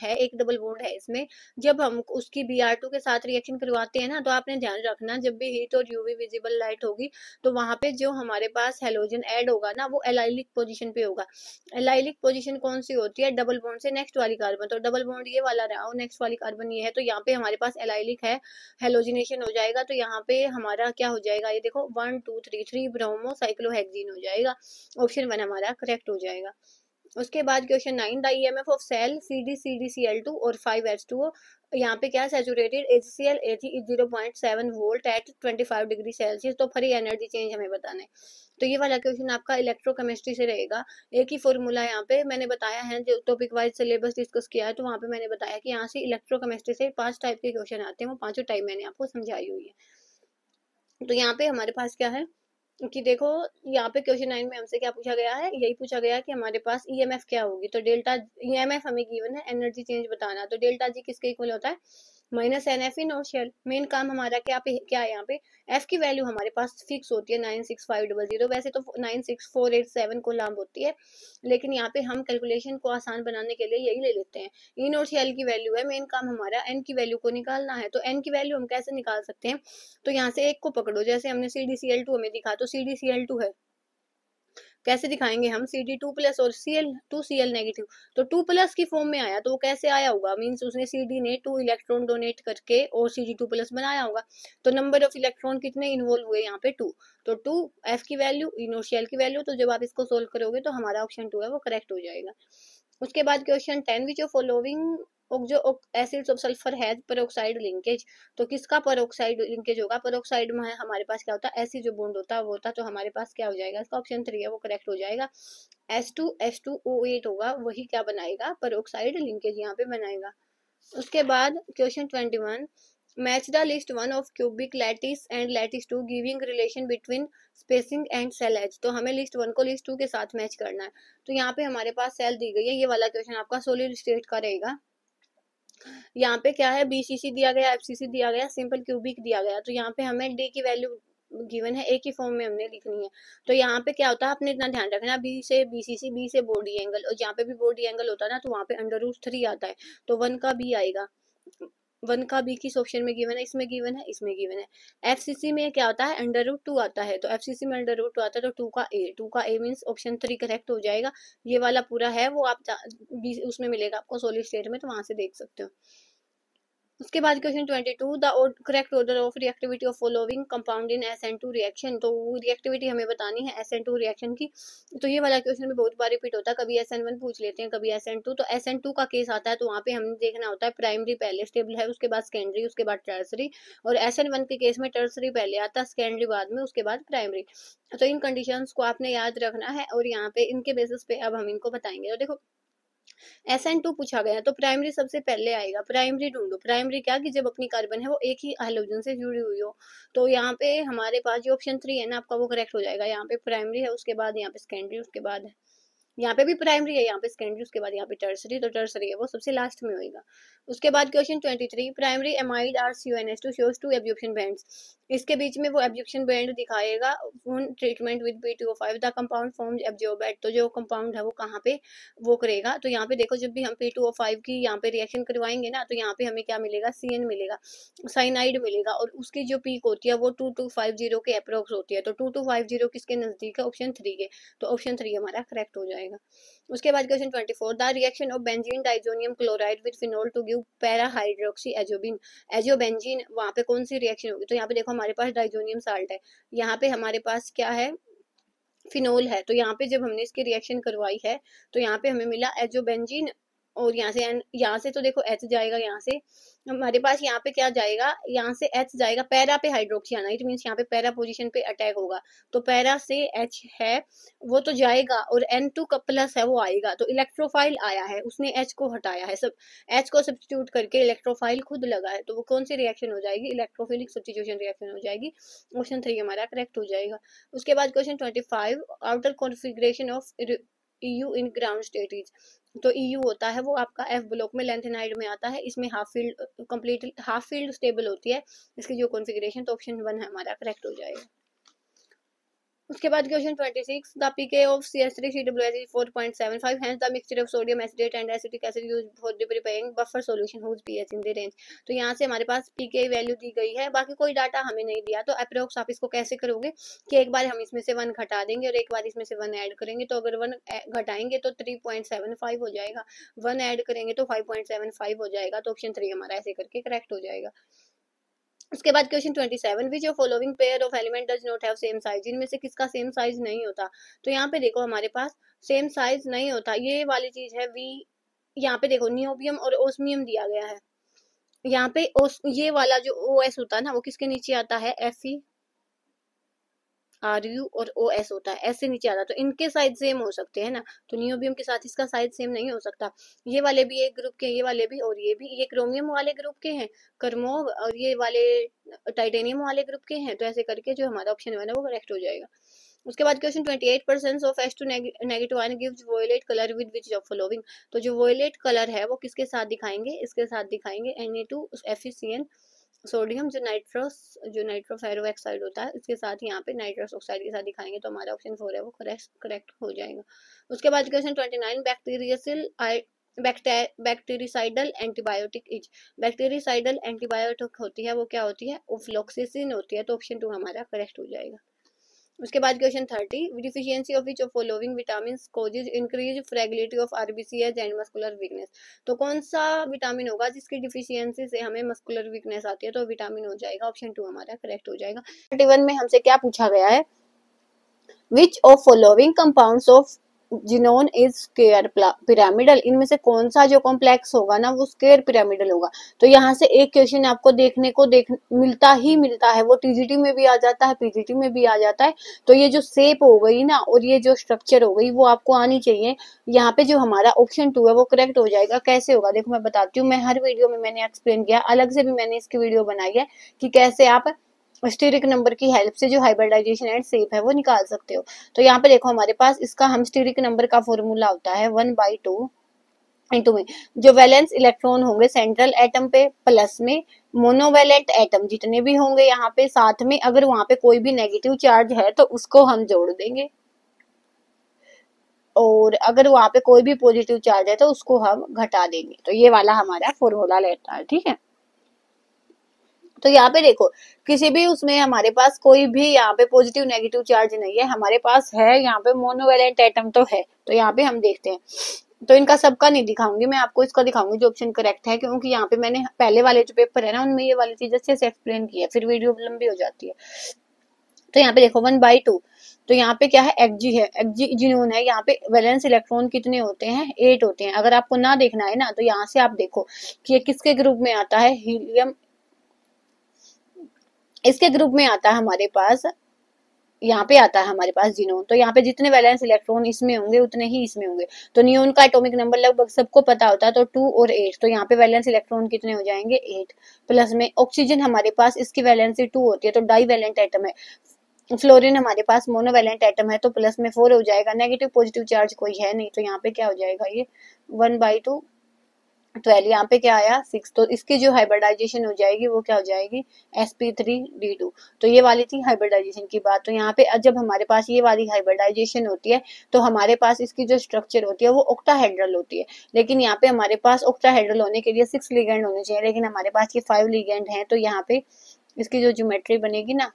है एक डबल बॉन्ड है इसमें। जब हम उसकी Br2 के साथ रिएक्शन करवाते हैं ना तो आपने ध्यान रखना जब भी हीट और यूवी विजिबल लाइट होगी तो वहां पे जो हमारे पास हेलोजन ऐड होगा ना वो एलाइलिक पोजीशन पे होगा। एलाइलिक पोजीशन कौन सी होती है, डबल बॉन्ड से नेक्स्ट वाली कार्बन। तो डबल बॉन्ड ये वाला रहा हो, नेक्स्ट वाली कार्बन ये है, तो यहाँ पे हमारे पास एलाइलिक है, हेलोजिनेशन हो जाएगा। तो यहाँ पे हमारा क्या हो जाएगा, ये देखो 1 2 3 3 ब्रोमो साइक्लोहेक्सीन हो जाएगा। ऑप्शन 1 हमारा करेक्ट हो जाएगा। उसके बाद question 9, the EMF of cell CdCdCl2 और 5H2O। यहाँ पे क्या saturated HCl Ag is 0.7 volt at 25 degree Celsius. तो फ्री एनर्जी चेंज हमें बताना है। तो ये वाला क्वेश्चन आपका इलेक्ट्रोकेमिस्ट्री से रहेगा। एक ही फॉर्मूला यहाँ पे मैंने बताया है, जो टॉपिक वाइज सिलेबस डिस्कस किया है तो वहाँ पे मैंने बताया कि यहाँ से इलेक्ट्रोकेमिस्ट्री से 5 टाइप के क्वेश्चन आते हैं, वो 5 टाइप मैंने आपको समझाई हुई है। तो यहाँ पे हमारे पास क्या है कि देखो यहाँ पे क्वेश्चन 9 में हमसे क्या पूछा गया है, यही पूछा गया है कि हमारे पास ईएमएफ क्या होगी। तो डेल्टा ईएमएफ हमें गिवन है, एनर्जी चेंज बताना। तो डेल्टा जी किसके इक्वल होता है, माइनस एन एफ इनर्शियल। मेन काम हमारा क्या है यहाँ पे, एफ की वैल्यू हमारे पास फिक्स होती है 96500। वैसे तो 96487 को लाभ होती है, लेकिन यहाँ पे हम कैलकुलेशन को आसान बनाने के लिए यही ले लेते हैं। इनर्शियल की वैल्यू है, मेन काम हमारा एन की वैल्यू को निकालना है। तो एन की वैल्यू हम कैसे निकाल सकते हैं, तो यहाँ से एक को पकड़ो, जैसे हमने CdCl2 हमें दिखा तो CdCl2 है, कैसे दिखाएंगे हम Cd2 प्लस और Cl2Cl नेगेटिव। तो 2 प्लस की फॉर्म में आया तो वो कैसे आया होगा, मीन्स उसने Cd ने 2 इलेक्ट्रॉन डोनेट करके और Cd2 प्लस बनाया होगा। तो नंबर ऑफ इलेक्ट्रॉन कितने इन्वॉल्व हुए यहाँ पे 2। तो 2 F की वैल्यू इनर्शियल की वैल्यू। तो जब आप इसको सोल्व करोगे तो हमारा ऑप्शन 2 है वो करेक्ट हो जाएगा। उसके बाद क्वेश्चन 10, विच ऑफ फॉलोइंग जो acids of sulphur has peroxide linkage. तो किसका पेरोक्साइड लिंकेज होगा, पेरोक्साइड में हमारे पास क्या होता है, ऐसी जो बॉन्ड होता है वो होता है। तो हमारे पास क्या हो जाएगा, इसका ऑप्शन 3 है वो करेक्ट हो जाएगा। H2H2O8 होगा, वही क्या बनाएगा, पेरोक्साइड लिंकेज यहाँ पे बनाएगा। उसके बाद question 21, match the list 1 of cubic lattice and lattice 2 giving relation between spacing and cell edge. तो हमें लिस्ट 1 को लिस्ट 2 के साथ मैच करना है। तो यहाँ पे हमारे पास सेल दी गई है, ये वाला क्वेश्चन आपका सॉलिड स्टेट का रहेगा। यहाँ पे क्या है, BCC दिया गया, FCC दिया गया, सिंपल क्यूबिक दिया गया। तो यहाँ पे हमें D की वैल्यू गिवन है, एक ही फॉर्म में हमने लिखनी है। तो यहाँ पे क्या होता है, आपने इतना ध्यान रखना, B से BCC, B से बॉडी एंगल, और जहाँ पे भी बॉडी एंगल होता है ना तो वहाँ पे √3 आता है। तो 1 का B आएगा, 1 का B किस ऑप्शन में गिवन है, इसमें गिवन है, इसमें गिवन है। FCC में क्या आता है, √2 आता है। तो FCC में √2 आता है तो 2 का A मीन्स ऑप्शन 3 करेक्ट हो जाएगा। ये वाला पूरा है वो आप उसमें मिलेगा आपको सॉलिड स्टेट में, तो वहां से देख सकते हो। उसके बाद question 22, the correct order of reactivity of following compound in SN2 reaction. तो रिएक्टिविटी हमें बतानी है SN2 रिएक्शन की। तो ये वाला क्वेश्चन भी बहुत बार रिपीट होता है, कभी SN1 पूछ लेते हैं, कभी SN2। तो SN2 का केस आता है तो वहाँ पे हमें देखना होता है प्राइमरी पहले स्टेबल है, उसके बाद सेकेंडरी, उसके बाद टर्सरी। और SN1 के केस में टर्सरी पहले आता है, सेकेंडरी बाद में, उसके बाद प्राइमरी। तो इन कंडीशंस को आपने याद रखना है और यहाँ पे इनके बेसिस पे अब हम इनको बताएंगे। तो देखो SN2 पूछा गया तो प्राइमरी सबसे पहले आएगा। प्राइमरी ढूंढो, प्राइमरी क्या कि जब अपनी कार्बन है वो एक ही हाइड्रोजन से जुड़ी हुई हो। तो यहाँ पे हमारे पास जो ऑप्शन 3 है ना आपका, वो करेक्ट हो जाएगा। यहाँ पे प्राइमरी है, उसके बाद यहाँ पे सेकेंडरी, उसके बाद है यहाँ पे भी प्राइमरी है, यहाँ पे सेकेंडरी, उसके बाद यहाँ पे टर्सरी। तो टर्सरी है वो सबसे लास्ट में होगा। उसके बाद question 23, primary amide are CuNH2 shows 2 absorption bands. इसके बीच में वो एब्जॉर्प्शन बैंड दिखाएगा on treatment with P2O5 the compound forms absorbate. तो जो कंपाउंड है वो कहाँ पे वो करेगा। तो यहाँ पे देखो जब भी हम P2O5 की यहाँ पे रिएक्शन करवाएंगे ना, तो यहाँ पे हमें क्या मिलेगा, CN मिलेगा, साइनाइड मिलेगा। और उसकी जो पीक होती है वो 2250 के अप्रोक्स होती है। तो 2250 किसके नजदीक है, ऑप्शन 3 के। तो ऑप्शन 3 हमारा करेक्ट हो जाएगा। उसके बाद question 24, the reaction of benzene diazonium chloride with phenol to give para hydroxy azobenzene. Azobenzene वहाँ पे कौन सी रिएक्शन होगी। तो यहाँ पे देखो हमारे पास डाइजोनियम साल्ट है, यहाँ पे हमारे पास क्या है, फिनोल है। तो यहाँ पे जब हमने इसकी रिएक्शन करवाई है तो यहाँ पे हमें मिला एजोबेंजीन। और यहाँ से तो देखो H जाएगा, यहाँ से हमारे पास यहाँ पे क्या जाएगा, यहाँ से H जाएगा, पैरा पे हाइड्रोक्सी आना, इट मीन्स यहाँ पे पैरा पोजीशन पे अटैक होगा। तो पैरा से H है वो तो जाएगा और N2 का प्लस है वो आएगा। तो इलेक्ट्रोफाइल आया है, उसने H को हटाया है, सब H को सब्स्टिट्यूट करके इलेक्ट्रोफाइल खुद लगा है। तो वो कौन सी रिएक्शन हो जाएगी, इलेक्ट्रोफिलिक सब्स्टिट्यूशन रिएक्शन हो जाएगी। ऑप्शन 3 हमारा करेक्ट हो जाएगा। उसके बाद question 25, outer configuration of EU in ground state is. तो EU होता है वो आपका F ब्लॉक में लेंथेनाइड में आता है, इसमें half field complete half field stable होती है इसकी जो कॉन्फ़िगरेशन। तो ऑप्शन 1 हमारा करेक्ट हो जाएगा। उसके बाद question 26, the pK of CH3CWH is 4.75, hence the mixture of sodium acetate and acetic acid used for the preparing buffer solution whose pH in the range। तो यहाँ से हमारे पास pK वैल्यू दी गई है, बाकी कोई डाटा हमें नहीं दिया। तो अप्रोक्स आप इसको कैसे करोगे कि एक बार हम इसमें से 1 घटा देंगे और एक बार इसमें से 1 ऐड करेंगे। तो अगर 1 घटाएंगे तो 3.75 हो जाएगा, 1 ऐड करेंगे तो 5.75 हो जाएगा। तो ऑप्शन 3 हमारा ऐसे करके करेक्ट हो जाएगा। उसके बाद question 27, which of following pair of element does not have same size. इनमें से किसका सेम साइज नहीं होता। तो यहाँ पे देखो हमारे पास सेम साइज नहीं होता, ये वाली चीज है वी। यहाँ पे देखो नियोबियम और ओस्मियम दिया गया है, यहाँ पे ये वाला जो OS होता है ना वो किसके नीचे आता है, Fe RU और OS होता है, ऐसे नीचे आता है। तो इनके साइज सेम हो सकते हैं ना, तो नियोबियम के साथ इसका साइज सेम नहीं हो सकता। ये वाले भी एक ग्रुप के, ये वाले भी, और ये भी, ये क्रोमियम वाले ग्रुप के हैं कर्मोव, और ये वाले टाइटेनियम वाले ग्रुप के हैं। तो ऐसे करके जो हमारा ऑप्शन है ना वो करेक्ट हो जाएगा। उसके बाद question 28% of H2 negative ion gives violet colour with which of following. तो जो वोयलेट कलर है वो किसके साथ दिखाएंगे, इसके साथ दिखाएंगे Na2 FeCN सोडियम, जो नाइट्रोफेरो ऑक्साइड होता है इसके साथ यहाँ पे नाइट्रस ऑक्साइड के साथ दिखाएंगे। तो हमारा ऑप्शन 4 है वो करेक्ट हो जाएगा। उसके बाद question 29, bactericidal antibiotic is. Bactericidal antibiotic होती है वो क्या होती है, ओफ्लोक्सिसिन होती है। तो ऑप्शन 2 हमारा करेक्ट हो जाएगा। उसके बाद question 30, deficiency of which of following vitamin causes increase fragility of RBCs and muscular weakness. तो कौन सा विटामिन होगा जिसकी डिफिशियंसी से हमें मस्कुलर वीकनेस आती है। तो विटामिन हो जाएगा, ऑप्शन 2 हमारा करेक्ट हो जाएगा। 31 में हमसे क्या पूछा गया है, विच of following compounds of xenon is square pyramidal. इनमें से कौन सा जो कॉम्प्लेक्स होगा ना वो स्क्वायर पिरामिडल होगा। तो यहाँ से एक क्वेश्चन आपको देखने को मिलता है, वो TGT में भी आ जाता है, PGT में भी आ जाता है। तो ये जो शेप हो गई ना और ये जो स्ट्रक्चर हो गई वो आपको आनी चाहिए। यहाँ पे जो हमारा ऑप्शन 2 है वो करेक्ट हो जाएगा। कैसे होगा देखो मैं बताती हूँ, मैं हर वीडियो में मैंने एक्सप्लेन किया, अलग से भी मैंने इसकी वीडियो बनाई है कि कैसे आप स्टीरिक नंबर की हेल्प से जो हाइब्रिडाइजेशन एंड शेप है वो निकाल सकते हो। तो यहाँ पे देखो हमारे पास इसका हम स्टीरिक नंबर का फॉर्मूला होता है 1/2 इंटू में जो वैलेंस इलेक्ट्रॉन होंगे सेंट्रल एटम पे प्लस में मोनोवैलेंट एटम जितने भी होंगे यहाँ पे साथ में, अगर वहां पे कोई भी नेगेटिव चार्ज है तो उसको हम जोड़ देंगे, और अगर वहां पे कोई भी पॉजिटिव चार्ज है तो उसको हम घटा देंगे। तो ये वाला हमारा फॉर्मूला लेता है, ठीक है। तो यहाँ पे देखो किसी भी उसमें हमारे पास कोई भी यहाँ पे पॉजिटिव नेगेटिव चार्ज नहीं है, हमारे पास है यहाँ पे मोनोवैलेंट एटम तो है। तो यहाँ पे हम देखते हैं तो इनका सबका नहीं दिखाऊंगी, मैं आपको इसका दिखाऊंगी जो ऑप्शन करेक्ट है, क्योंकि यहाँ पे मैंने पहले वाले जो पेपर है ना उनमें ये वाली चीज अच्छे से एक्सप्लेन की है, फिर वीडियो लंबी हो जाती है। तो यहाँ पे देखो 1/2, तो यहाँ पे क्या है, एक्जी है, एक्जी जिनून है। यहाँ पे वैलेंस इलेक्ट्रॉन कितने होते हैं, 8 होते हैं। अगर आपको ना देखना है ना तो यहाँ से आप देखो कि ये किसके ग्रुप में आता है, हीलियम, इसके ग्रुप में आता है हमारे पास, यहाँ पे आता है हमारे पास जिनोन। तो यहाँ पे जितने वैलेंस इलेक्ट्रॉन इसमें होंगे उतने ही इसमें होंगे। तो नियोन का एटॉमिक नंबर लगभग सबको पता होता है, तो 2 और 8, तो यहाँ पे वैलेंस इलेक्ट्रॉन कितने हो जाएंगे, 8। प्लस में ऑक्सीजन हमारे पास, इसकी वैलेंसी 2 होती है, तो डाई वैलेंट एटम है। फ्लोरीन हमारे पास मोनोवैलेंट एटम है, तो प्लस में 4 हो जाएगा, नेगेटिव पॉजिटिव चार्ज कोई है नहीं, तो यहाँ पे क्या हो जाएगा, ये 1/2 12। यहाँ पे क्या आया 6, तो इसकी जो हाइब्रिडाइजेशन हो जाएगी वो क्या हो जाएगी, sp3d2। तो ये वाली थी हाइब्रिडाइजेशन की बात। तो यहाँ पे जब हमारे पास ये वाली हाइब्रिडाइजेशन होती है तो हमारे पास इसकी जो स्ट्रक्चर होती है वो ऑक्टाहेड्रल होती है, लेकिन यहाँ पे हमारे पास ऑक्टाहेड्रल होने के लिए 6 लिगेंड होने चाहिए, लेकिन हमारे पास ये 5 लिगेंड है। तो यहाँ पे इसकी जो ज्योमेट्री बनेगी ना,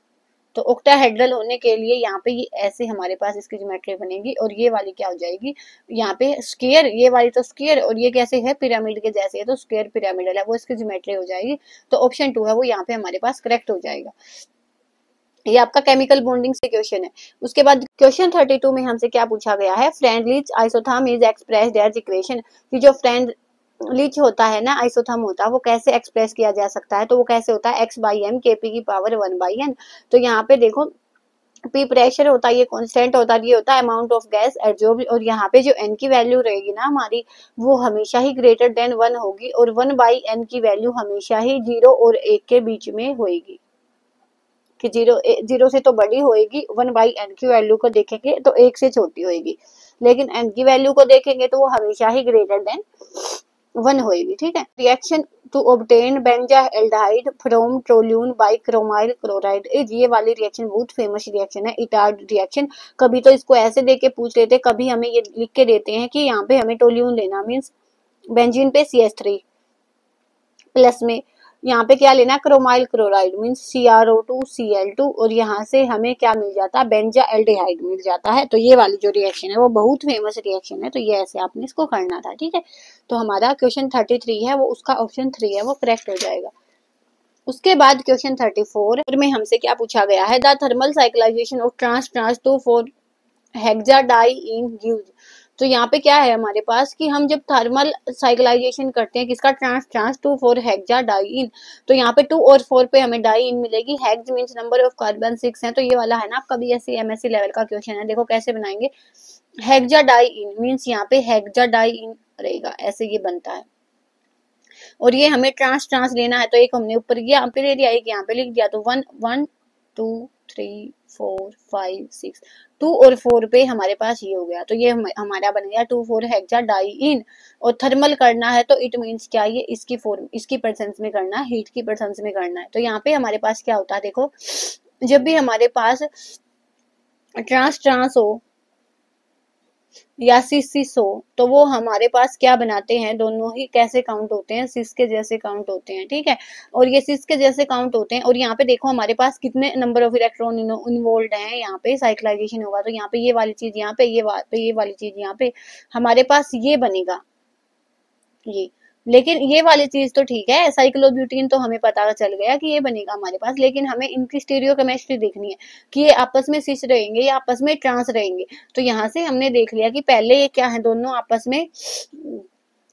तो ऑक्टाहेड्रल होने के लिए यहाँ पे ये ऐसे हमारे पास इसकी ज्योमेट्री बनेगी, और ये वाली क्या हो जाएगी, यहाँ पे स्क्वायर, ये वाली तो स्क्वायर, और ये कैसे है, पिरामिड के जैसे है, तो स्क्वायर पिरामिडल है, वो इसकी ज्योमेट्री हो जाएगी। तो ऑप्शन 2 है वो यहाँ पे हमारे पास करेक्ट हो जाएगा। ये आपका केमिकल बॉन्डिंग से क्वेश्चन है। उसके बाद क्वेश्चन 32 में हमसे क्या पूछा गया है, Freundlich isotherm is expressed as equation, कि जो फ्रेंड लीच होता है ना, आइसोथर्म होता है, वो कैसे एक्सप्रेस किया जा सकता है, तो वो कैसे होता है, x/m kp की पावर 1/n। तो यहाँ पे देखो पी प्रेशर होता है, ये कांस्टेंट होता है, ये होता है अमाउंट ऑफ गैस एब्जॉर्ब, और यहाँ पे जो n की वैल्यू रहेगी ना हमारी, वो हमेशा ही ग्रेटर देन 1 होगी, और 1/n की वैल्यू हमेशा ही 0 और 1 के बीच में होगी, कि 0 से तो बड़ी होएगी, 1/n की वैल्यू को देखेंगे तो 1 से छोटी होएगी, लेकिन n की वैल्यू को देखेंगे तो वो हमेशा ही ग्रेटर देन 1 होएगी, ठीक है। Reaction to obtain benzaldehyde from toluene by chromyl chloride, ये वाली रिएक्शन बहुत फेमस रिएक्शन है, इटार्ड रिएक्शन। कभी तो इसको ऐसे दे के पूछ लेते, कभी हमें ये लिख के देते हैं कि यहाँ पे हमें टोल्यून लेना, मीन्स बेंजीन पे CH3, प्लस में यहाँ पे क्या लेना, क्रोमाइल क्लोराइड मीन्स CrO2Cl2, और यहाँ से हमें क्या मिल जाता है, बेंजाल्डिहाइड मिल जाता है। तो ये वाली जो रिएक्शन है वो बहुत फेमस रिएक्शन है, तो ये ऐसे आपने इसको करना था, ठीक है। तो हमारा क्वेश्चन 33 है वो, उसका ऑप्शन 3 है वो करेक्ट हो जाएगा। उसके बाद क्वेश्चन 34 में हमसे क्या पूछा गया है, the thermal cyclization of trans trans 2,4 hexadiene gives. तो यहाँ पे क्या है हमारे पास कि हम जब थर्मल साइक्लाइजेशन करते हैं किसका, ट्रांस ट्रांस 2,4 हेक्साडाइइन, तो यहाँ पे 2 और 4 पे हमें डाइइन मिलेगी, hex means number of carbon 6 है, तो ये वाला है ना आपका BSc MSc लेवल का क्वेश्चन है। देखो कैसे बनाएंगे, हेक्साडाइइन मींस यहाँ पे हेक्साडाइइन रहेगा, ऐसे ये बनता है, और ये हमें ट्रांस ट्रांस लेना है, तो एक हमने ऊपर यहाँ पे ले दिया, एक यहाँ पे लिख दिया, तो 1 1 2 3 4 5 6, 2 और 4 पे हमारे पास ये हो गया, तो ये हमारा बन गया 2,4 हेक्साडाइइन। और थर्मल करना है तो इट मीन्स क्या, ये इसकी फॉर्म, इसकी परसेंट में करना है, हीट की परसेंट में करना है। तो यहाँ पे हमारे पास क्या होता है, देखो जब भी हमारे पास ट्रांस ट्रांस हो या सिस सिस हो, तो वो हमारे पास क्या बनाते हैं, दोनों ही कैसे काउंट होते हैं, सिस के जैसे काउंट होते हैं, ठीक है। और ये सिस के जैसे काउंट होते हैं, और यहाँ पे देखो हमारे पास कितने नंबर ऑफ इलेक्ट्रॉन इन्वॉल्व हैं, यहाँ पे साइक्लाइजेशन होगा, तो यहाँ पे ये वाली चीज, यहाँ पे ये वाली चीज, यहाँ पे हमारे पास ये बनेगा, ये। लेकिन ये वाली चीज तो ठीक है, साइक्लोब्यूटीन तो हमें पता चल गया कि ये बनेगा हमारे पास, लेकिन हमें इनकी स्टीरियोकेमिस्ट्री देखनी है कि ये आपस में सिस रहेंगे या आपस में ट्रांस रहेंगे। तो यहाँ से हमने देख लिया कि पहले ये क्या है, दोनों आपस में,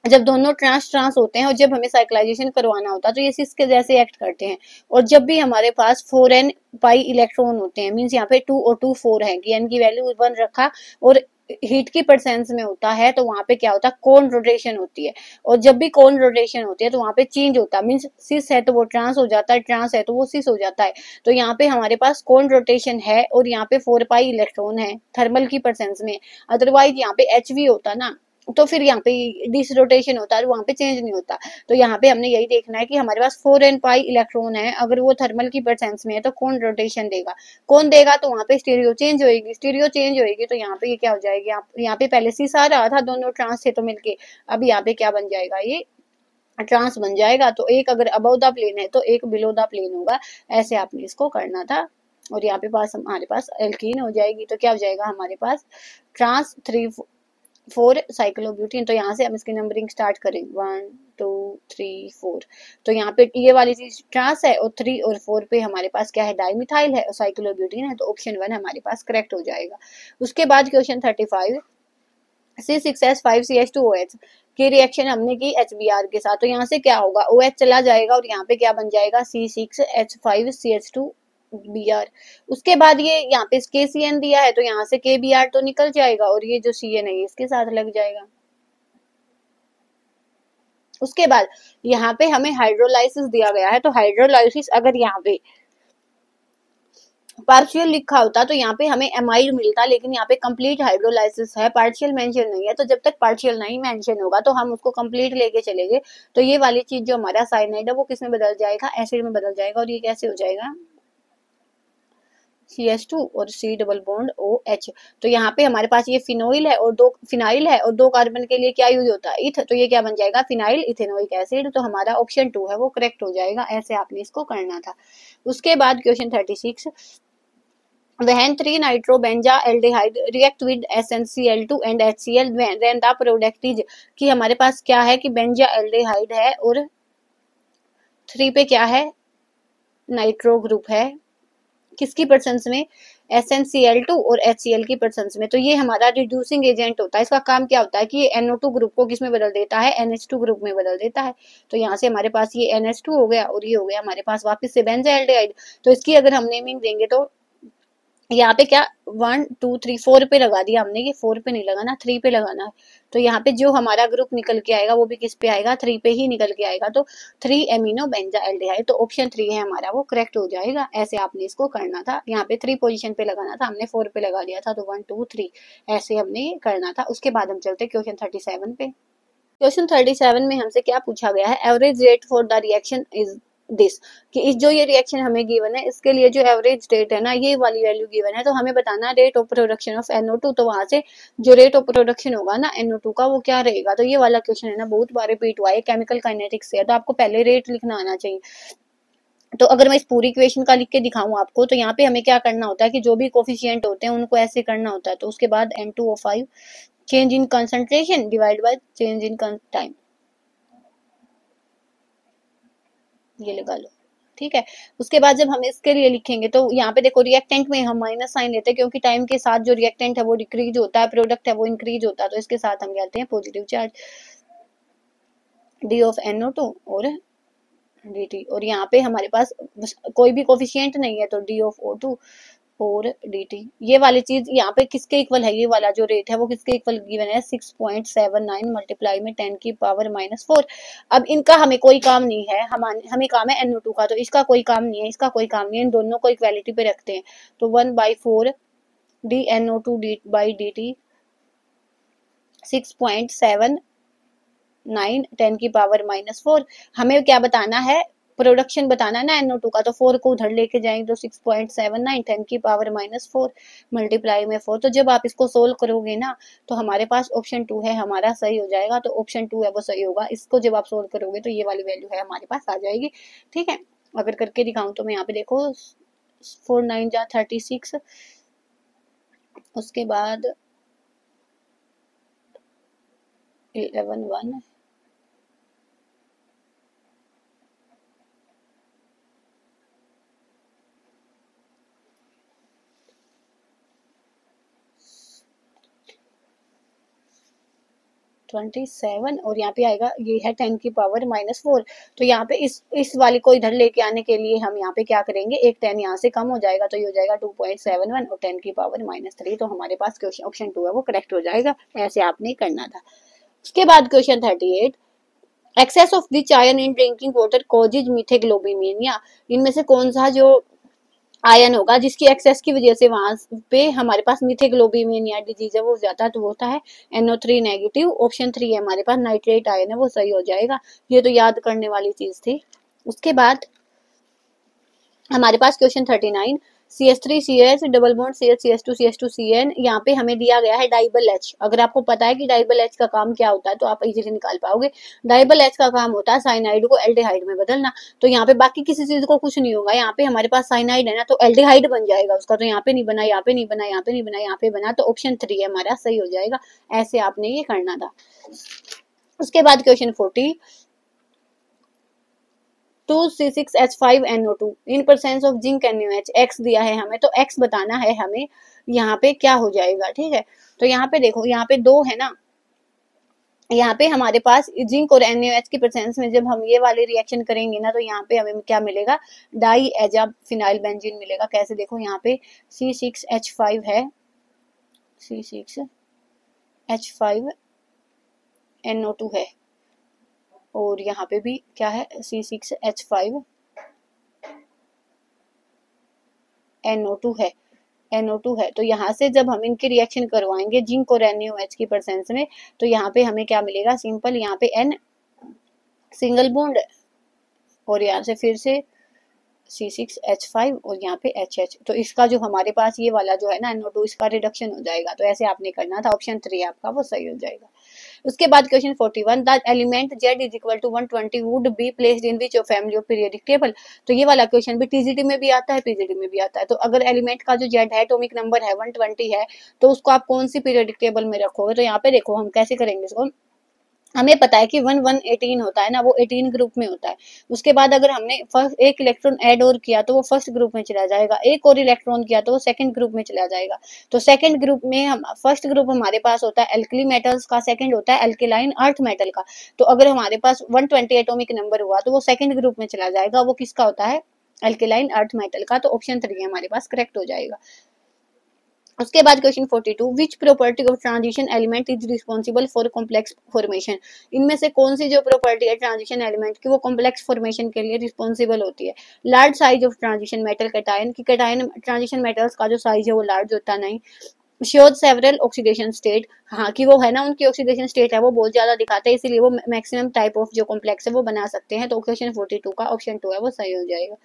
जब दोनों ट्रांस ट्रांस होते हैं और जब हमें साइक्लाइजेशन करवाना होता है तो ये सिस के जैसे एक्ट करते हैं। और जब भी हमारे पास 4n पाई इलेक्ट्रॉन होते हैं, मीन्स यहाँ पे 2 और 2 4 है, कि n की वैल्यू 1 रखा, और हीट की परसेंस में होता है, तो वहां पे क्या होता है, कोन रोटेशन होती है। और जब भी कोन रोटेशन होती है तो वहां पे चेंज होता है, मीन्स सिस है तो वो ट्रांस हो जाता है, ट्रांस है तो वो सिस हो जाता है। तो यहाँ पे हमारे पास कोन रोटेशन है, और यहाँ पे 4 पाई इलेक्ट्रॉन है थर्मल की परसेंस में। अदरवाइज यहाँ पे HV होता ना, तो फिर यहाँ पे डिस रोटेशन होता है, वहां पे चेंज नहीं होता। तो यहाँ पे हमने यही देखना है कि हमारे पास 4n पाई इलेक्ट्रॉन है, अगर वो थर्मल की परसेंस में है तो कौन रोटेशन देगा, कौन देगा, तो वहां पे स्टीरियो चेंज होगी, स्टीरियो चेंज होगी, तो यहाँ पे ये क्या हो जाएगी, यहाँ पे पहले सिस आ रहा था, दोनों ट्रांस थे तो मिलके, अब यहाँ पे क्या बन जाएगा, ये ट्रांस बन जाएगा। तो एक अगर अबव द प्लेन है तो एक बिलो द प्लेन होगा, ऐसे आपने इसको करना था। और यहाँ पे पास हमारे पास एल्कीन हो जाएगी, तो क्या हो जाएगा हमारे पास, ट्रांस 3 4 साइक्लोब्यूटीन। तो यहाँ से हम इसकी नंबरिंग स्टार्ट करें 1 2 3 4। तो यहाँ पे ये वाली चीज ट्रांस है और 3 और 4 पे हमारे पास क्या है, डाइमिथाइल है और साइक्लोब्यूटीन है। तो ऑप्शन 1 हमारे पास करेक्ट हो जाएगा। उसके बाद क्वेश्चन 35, C6H5CH2OH की रिएक्शन हमने की HBr के साथ। तो यहाँ से क्या होगा, OH चला जाएगा और यहाँ पे क्या बन जाएगा, C6H5CH2Br। उसके बाद ये यहाँ पे KCN दिया है तो यहाँ से KBr तो निकल जाएगा और ये जो CN है इसके साथ लग जाएगा। उसके बाद यहाँ पे हमें हाइड्रोलाइसिस दिया गया है। तो हाइड्रोलाइसिस अगर यहाँ पे पार्शियल लिखा होता तो यहाँ पे हमें एमाइड मिलता, लेकिन यहाँ पे कंप्लीट हाइड्रोलाइसिस है, पार्शियल मेंशन नहीं है। तो जब तक पार्शियल नहीं मेंशन होगा तो हम उसको कंप्लीट लेके चलेंगे। तो ये वाली चीज जो हमारा साइनाइड है वो किस में बदल जाएगा, एसिड में बदल जाएगा। और ये कैसे हो जाएगा, CH2 और C डबल बॉन्ड OH। तो यहाँ पे हमारे पास ये फिनोइल है और 2 फिनाइल है और 2 कार्बन के लिए क्या यूज होता है, इथ। तो ये क्या बन जाएगा, फिनाइल इथेनोइक एसिड। तो हमारा ऑप्शन 2 है वो करेक्ट हो जाएगा। ऐसे आपने इसको करना था। उसके बाद question 36, when 3 nitrobenzaaldehyde react with SnCl2 and HCl then the product is, कि हमारे पास क्या है कि बेंजाएल्डिहाइड है और 3 पे क्या है, नाइट्रो ग्रुप है, किसकी प्रेजेंस में, SnCl2 और HCl की प्रेजेंस में। तो ये हमारा रिड्यूसिंग एजेंट होता है। इसका काम क्या होता है कि ये NO2 ग्रुप को किसमें बदल देता है, NH2 ग्रुप में बदल देता है। तो यहाँ से हमारे पास ये NH2 हो गया और ये हो गया हमारे पास वापस से बेंजाएल्डिहाइड। तो इसकी अगर हम नेमिंग देंगे तो यहाँ पे क्या 1 2 3 4 पे लगा दिया हमने, ये 4 पे नहीं लगाना, 3 पे लगाना है। तो यहाँ पे जो हमारा ग्रुप निकल के आएगा वो भी किस पे आएगा, 3 पे ही निकल के आएगा। तो 3 एमिनो बेंजाएल्डिहाइड। तो ऑप्शन 3 है हमारा वो करेक्ट हो जाएगा। ऐसे आपने इसको करना था। यहाँ पे 3 पोजीशन पे लगाना था, हमने 4 पे लगा दिया था। तो 1 2 3 ऐसे हमने करना था। उसके बाद हम चलते क्वेश्चन 37 पे। क्वेश्चन 37 में हमसे क्या पूछा गया है, average rate for the reaction is this, कि इस जो ये रिएक्शन हमें गिवन है इसके लिए जो एवरेज रेट है ना, ये वाली वैल्यू गिवन है। तो हमें बताना rate of production of NO2। तो वहां से जो रेट ऑफ प्रोडक्शन होगा ना NO2 का वो क्या रहेगा। तो ये वाला क्वेश्चन है ना बहुत बार रिपीट हुआ है, केमिकल काइनेटिक्स से है। तो आपको पहले रेट लिखना आना चाहिए। तो अगर मैं इस पूरी इक्वेशन का लिख के दिखाऊं आपको, तो यहाँ पे हमें क्या करना होता है कि जो भी कोफिशिएंट होते हैं उनको ऐसे करना होता है। तो उसके बाद N2O5 change in concentration divide by change in time, ये लगा लो, ठीक है। उसके बाद जब हम इसके लिए लिखेंगे तो यहाँ पे देखो रिएक्टेंट में हम माइनस साइन लेते हैं, क्योंकि टाइम के साथ जो रिएक्टेंट है वो डिक्रीज होता है, प्रोडक्ट है वो इंक्रीज होता है। तो इसके साथ हम कहते हैं positive charge D of NO2 और DT। और यहाँ पे हमारे पास कोई भी कोफिशिएंट नहीं है तो D ऑफ O2 और DT। ये वाली चीज यहाँ पे किसके इक्वल है, ये वाला जो रेट है वो किसके इक्वल गिवन है, 6.79 मल्टीप्लाई में 10 की पावर -4। अब इनका हमें कोई काम नहीं है, हमें काम है NO2 का। तो इसका कोई काम नहीं है, इसका कोई काम नहीं है, इन दोनों को इक्वालिटी पे रखते हैं। तो 1/4 DNO2 बाई DT 6.79 10 की पावर -4। हमें क्या बताना है, प्रोडक्शन बताना है ना NO2 का। तो 4 को उधर लेके जाएंगे तो 6.79 10 की पावर -4 मल्टीप्लाई में 4। तो जब आप इसको सोल्व करोगे ना तो हमारे पास ऑप्शन 2 है हमारा सही हो जाएगा। तो ऑप्शन 2 है वो सही होगा। इसको जब आप सोल्व करोगे तो ये वाली वैल्यू है हमारे पास आ जाएगी, ठीक है। अगर करके दिखाऊं तो मैं यहाँ पे देखो 4 9 जा 36, उसके बाद 11 1 27 और यहाँ पे आएगा ये है 10 की पावर -4। तो यहाँ पे इस वाली को इधर लेके आने के लिए हम यहाँ पे क्या करेंगे, एक 10 यहाँ से कम हो जाएगा तो ये हो जाएगा 2.71 और 10 की पावर -3। तो हमारे पास क्वेश्चन ऑप्शन 2 है वो करेक्ट हो जाएगा। ऐसे आपने करना था। उसके बाद question 38, excess of which ion in drinking water causes methemoglobinemia. इनमें से कौन सा जो आयन होगा जिसकी एक्सेस की वजह से वहां पे हमारे पास मिथेग्लोबिमिनिया डिजीज है वो जाता है, तो वो होता है NO3 नेगेटिव। ऑप्शन 3 है हमारे पास नाइट्रेट आयन है वो सही हो जाएगा। ये तो याद करने वाली चीज थी। उसके बाद हमारे पास question 39, CH3CH double bond CH2CN, यहाँ पे हमें दिया गया है डाइबल H। अगर आपको पता है कि डाइबल H का काम क्या होता है तो आप इजीली निकाल पाओगे। डाइबल H का काम होता है साइनाइड को एल्डिहाइड में बदलना। तो यहाँ पे बाकी किसी चीज को कुछ नहीं होगा, यहाँ पे हमारे पास साइनाइड है ना, तो एल्डिहाइड बन जाएगा उसका। तो यहाँ पे नहीं बना, यहाँ पे नहीं बना, यहाँ पे नहीं बना, यहाँ पे बना, तो ऑप्शन 3 है हमारा सही हो जाएगा। ऐसे आपने ये करना था। उसके बाद question 40, 2C6H5NO2 in presence of zinc NaOH, x दिया है हमें, तो एक्स बताना है हमें यहाँ पे क्या हो जाएगा। ठीक है, तो यहाँ पे देखो, यहाँ पे 2 है ना, यहाँ पे हमारे पास जिंक और NaOH की प्रेजेंस में जब हम ये वाले रिएक्शन करेंगे ना, तो यहाँ पे हमें क्या मिलेगा, डाई एजा फिनाइल बेंजीन मिलेगा। कैसे, देखो यहाँ पे C6H5 है, C6H5NO2 है, और यहाँ पे भी क्या है, C6H5NO2 है, NO2 है। तो यहाँ से जब हम इनके रिएक्शन करवाएंगे जिंक और NaOH की प्रेजेंस में, तो यहाँ पे हमें क्या मिलेगा, सिंपल यहाँ पे N सिंगल बॉन्ड और यहाँ से फिर से C6H5 और यहाँ पे HH। तो इसका जो हमारे पास ये वाला जो है ना NO2, इसका रिडक्शन हो जाएगा। तो ऐसे आपने करना था, ऑप्शन 3 आपका वो सही हो जाएगा। उसके बाद question 41, the element Z is equal to 120 would be placed in which family of periodic table. तो ये वाला क्वेश्चन भी टीजीटी में भी आता है, पीजीटी में भी आता है। तो अगर एलिमेंट का जो Z है, एटॉमिक नंबर है 120 है, तो उसको आप कौन सी पीरियोडिक टेबल में रखोगे। तो यहाँ पे देखो हम कैसे करेंगे इसको। हमें पता है कि 118 होता है ना, वो 18 ग्रुप में होता है। उसके बाद अगर हमने फर्स्ट एक इलेक्ट्रॉन ऐड और किया तो वो फर्स्ट ग्रुप में चला जाएगा, एक और इलेक्ट्रॉन किया तो वो सेकंड ग्रुप में चला जाएगा। तो सेकंड ग्रुप में हम, फर्स्ट ग्रुप हमारे पास होता है एल्कली मेटल्स का, सेकंड होता है एल्केलाइन अर्थ मेटल का। तो अगर हमारे पास 120 एटॉमिक नंबर हुआ तो वो सेकंड ग्रुप में चला जाएगा, वो किसका होता है, एल्केलाइन अर्थ मेटल का। तो ऑप्शन 3 हमारे पास करेक्ट हो जाएगा। उसके बाद question 42, which property of transition element is responsible for complex formation. इनमें से कौन सी जो प्रॉपर्टी है ट्रांजिशन एलिमेंट की, वो कॉम्प्लेक्स फॉर्मेशन के लिए रिस्पॉन्सिबल होती है। Large size of transition metal cation, की कैटायन ट्रांजिशन मेटल्स का जो साइज है वो लार्ज होता नहीं। शोज सेवरल ऑक्सीडेशन स्टेट, हाँ कि वो है ना, उनकी ऑक्सीडेशन स्टेट है वो बहुत ज्यादा दिखाते हैं, इसीलिए वो मैक्सिमम टाइप ऑफ जो कॉम्प्लेक्स है वो बना सकते हैं। तो क्वेश्चन 42 का ऑप्शन 2 है वो सही हो जाएगा।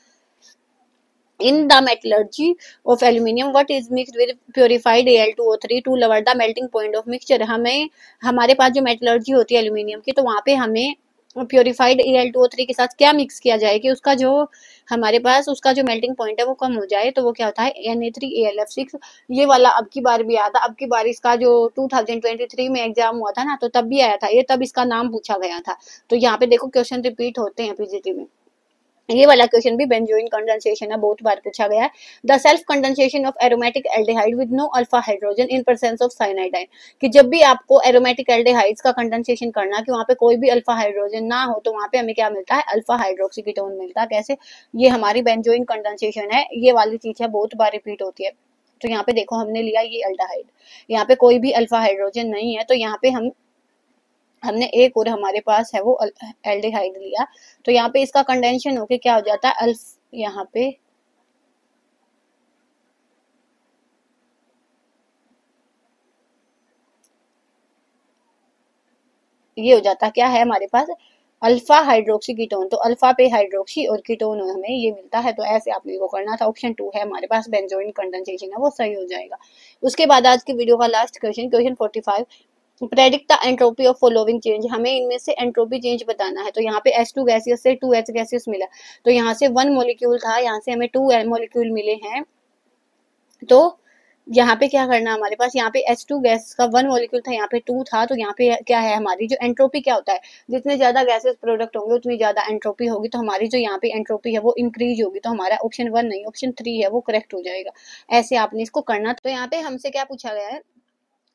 In the metallurgy of aluminium, what is mixed with purified Al2O3 to lower the melting point of mixture। हमें, हमारे पास जो मेटलर्जी होती है एल्यूमिनियम की, तो वहाँ पे हमें प्योरीफाइड Al2O3 के साथ क्या मिक्स किया जाए कि उसका जो हमारे पास उसका जो मेल्टिंग पॉइंट है वो कम हो जाए। तो वो क्या होता है, Na3AlF6। ये वाला अब की बार भी आया था, अब की बार इसका जो 2023 में एग्जाम हुआ था ना, तो तब भी आया था ये, तब इसका नाम पूछा गया था। तो यहाँ पे देखो क्वेश्चन रिपीट होते हैं पीजीटी में। ये वाला क्वेश्चन भी बेंजोइन कंडेंसेशन है, बहुत बार पूछा गया है। The self condensation of aromatic aldehyde with no alpha hydrogen in presence of cyanide ion, कि जब भी आपको एरोमेटिक एल्डिहाइड्स का कंडेंसेशन करना कि वहाँ पे कोई भी अल्फा हाइड्रोजन ना हो, तो वहाँ पे हमें क्या मिलता है, अल्फा हाइड्रोक्सी कीटोन मिलता है। कैसे, ये हमारी बेंजोइन कंडेंसेशन है, ये वाली चीज है, बहुत बार रिपीट होती है। तो यहाँ पे देखो हमने लिया ये एल्डिहाइड, यहाँ पे कोई भी अल्फा हाइड्रोजन नहीं है, तो यहाँ पे हमने एक और हमारे पास है वो एल्डिहाइड लिया। तो यहाँ पे इसका कंडेंशन होके क्या हो जाता है, अल्फ, यहाँ पे ये हो जाता है, क्या है हमारे पास, अल्फा हाइड्रोक्सी कीटोन। तो अल्फा पे हाइड्रोक्सी और कीटोन हमें ये मिलता है। तो ऐसे आप लोगों को करना था, ऑप्शन 2 है हमारे पास, बेंजोइन कंडेंसेशन है वो सही हो जाएगा। उसके बाद आज की वीडियो का last question, question 45, predict the entropy of following change. हमें इनमें से एंट्रोपी चेंज बताना है। तो यहाँ पे H2 गैसियस से 2H गैसियस मिला, तो यहाँ से 1 मॉलिक्यूल था, यहाँ से हमें 2 मॉलिक्यूल मिले हैं। तो यहाँ पे क्या करना हमारे पास, यहाँ पे H2 गैस का 1 मॉलिक्यूल था, यहाँ पे 2 था। तो यहाँ पे क्या है हमारी जो एंट्रोपी, क्या होता है, जितने ज्यादा गैसेस प्रोडक्ट होंगे उतनी ज्यादा एंट्रोपी होगी। तो हमारी जो यहाँ पे एंट्रोपी है वो इंक्रीज होगी। तो हमारा ऑप्शन 1 नहीं, ऑप्शन 3 है वो करेक्ट हो जाएगा। ऐसे आपने इसको करना। तो यहाँ पे हमसे क्या पूछा गया है,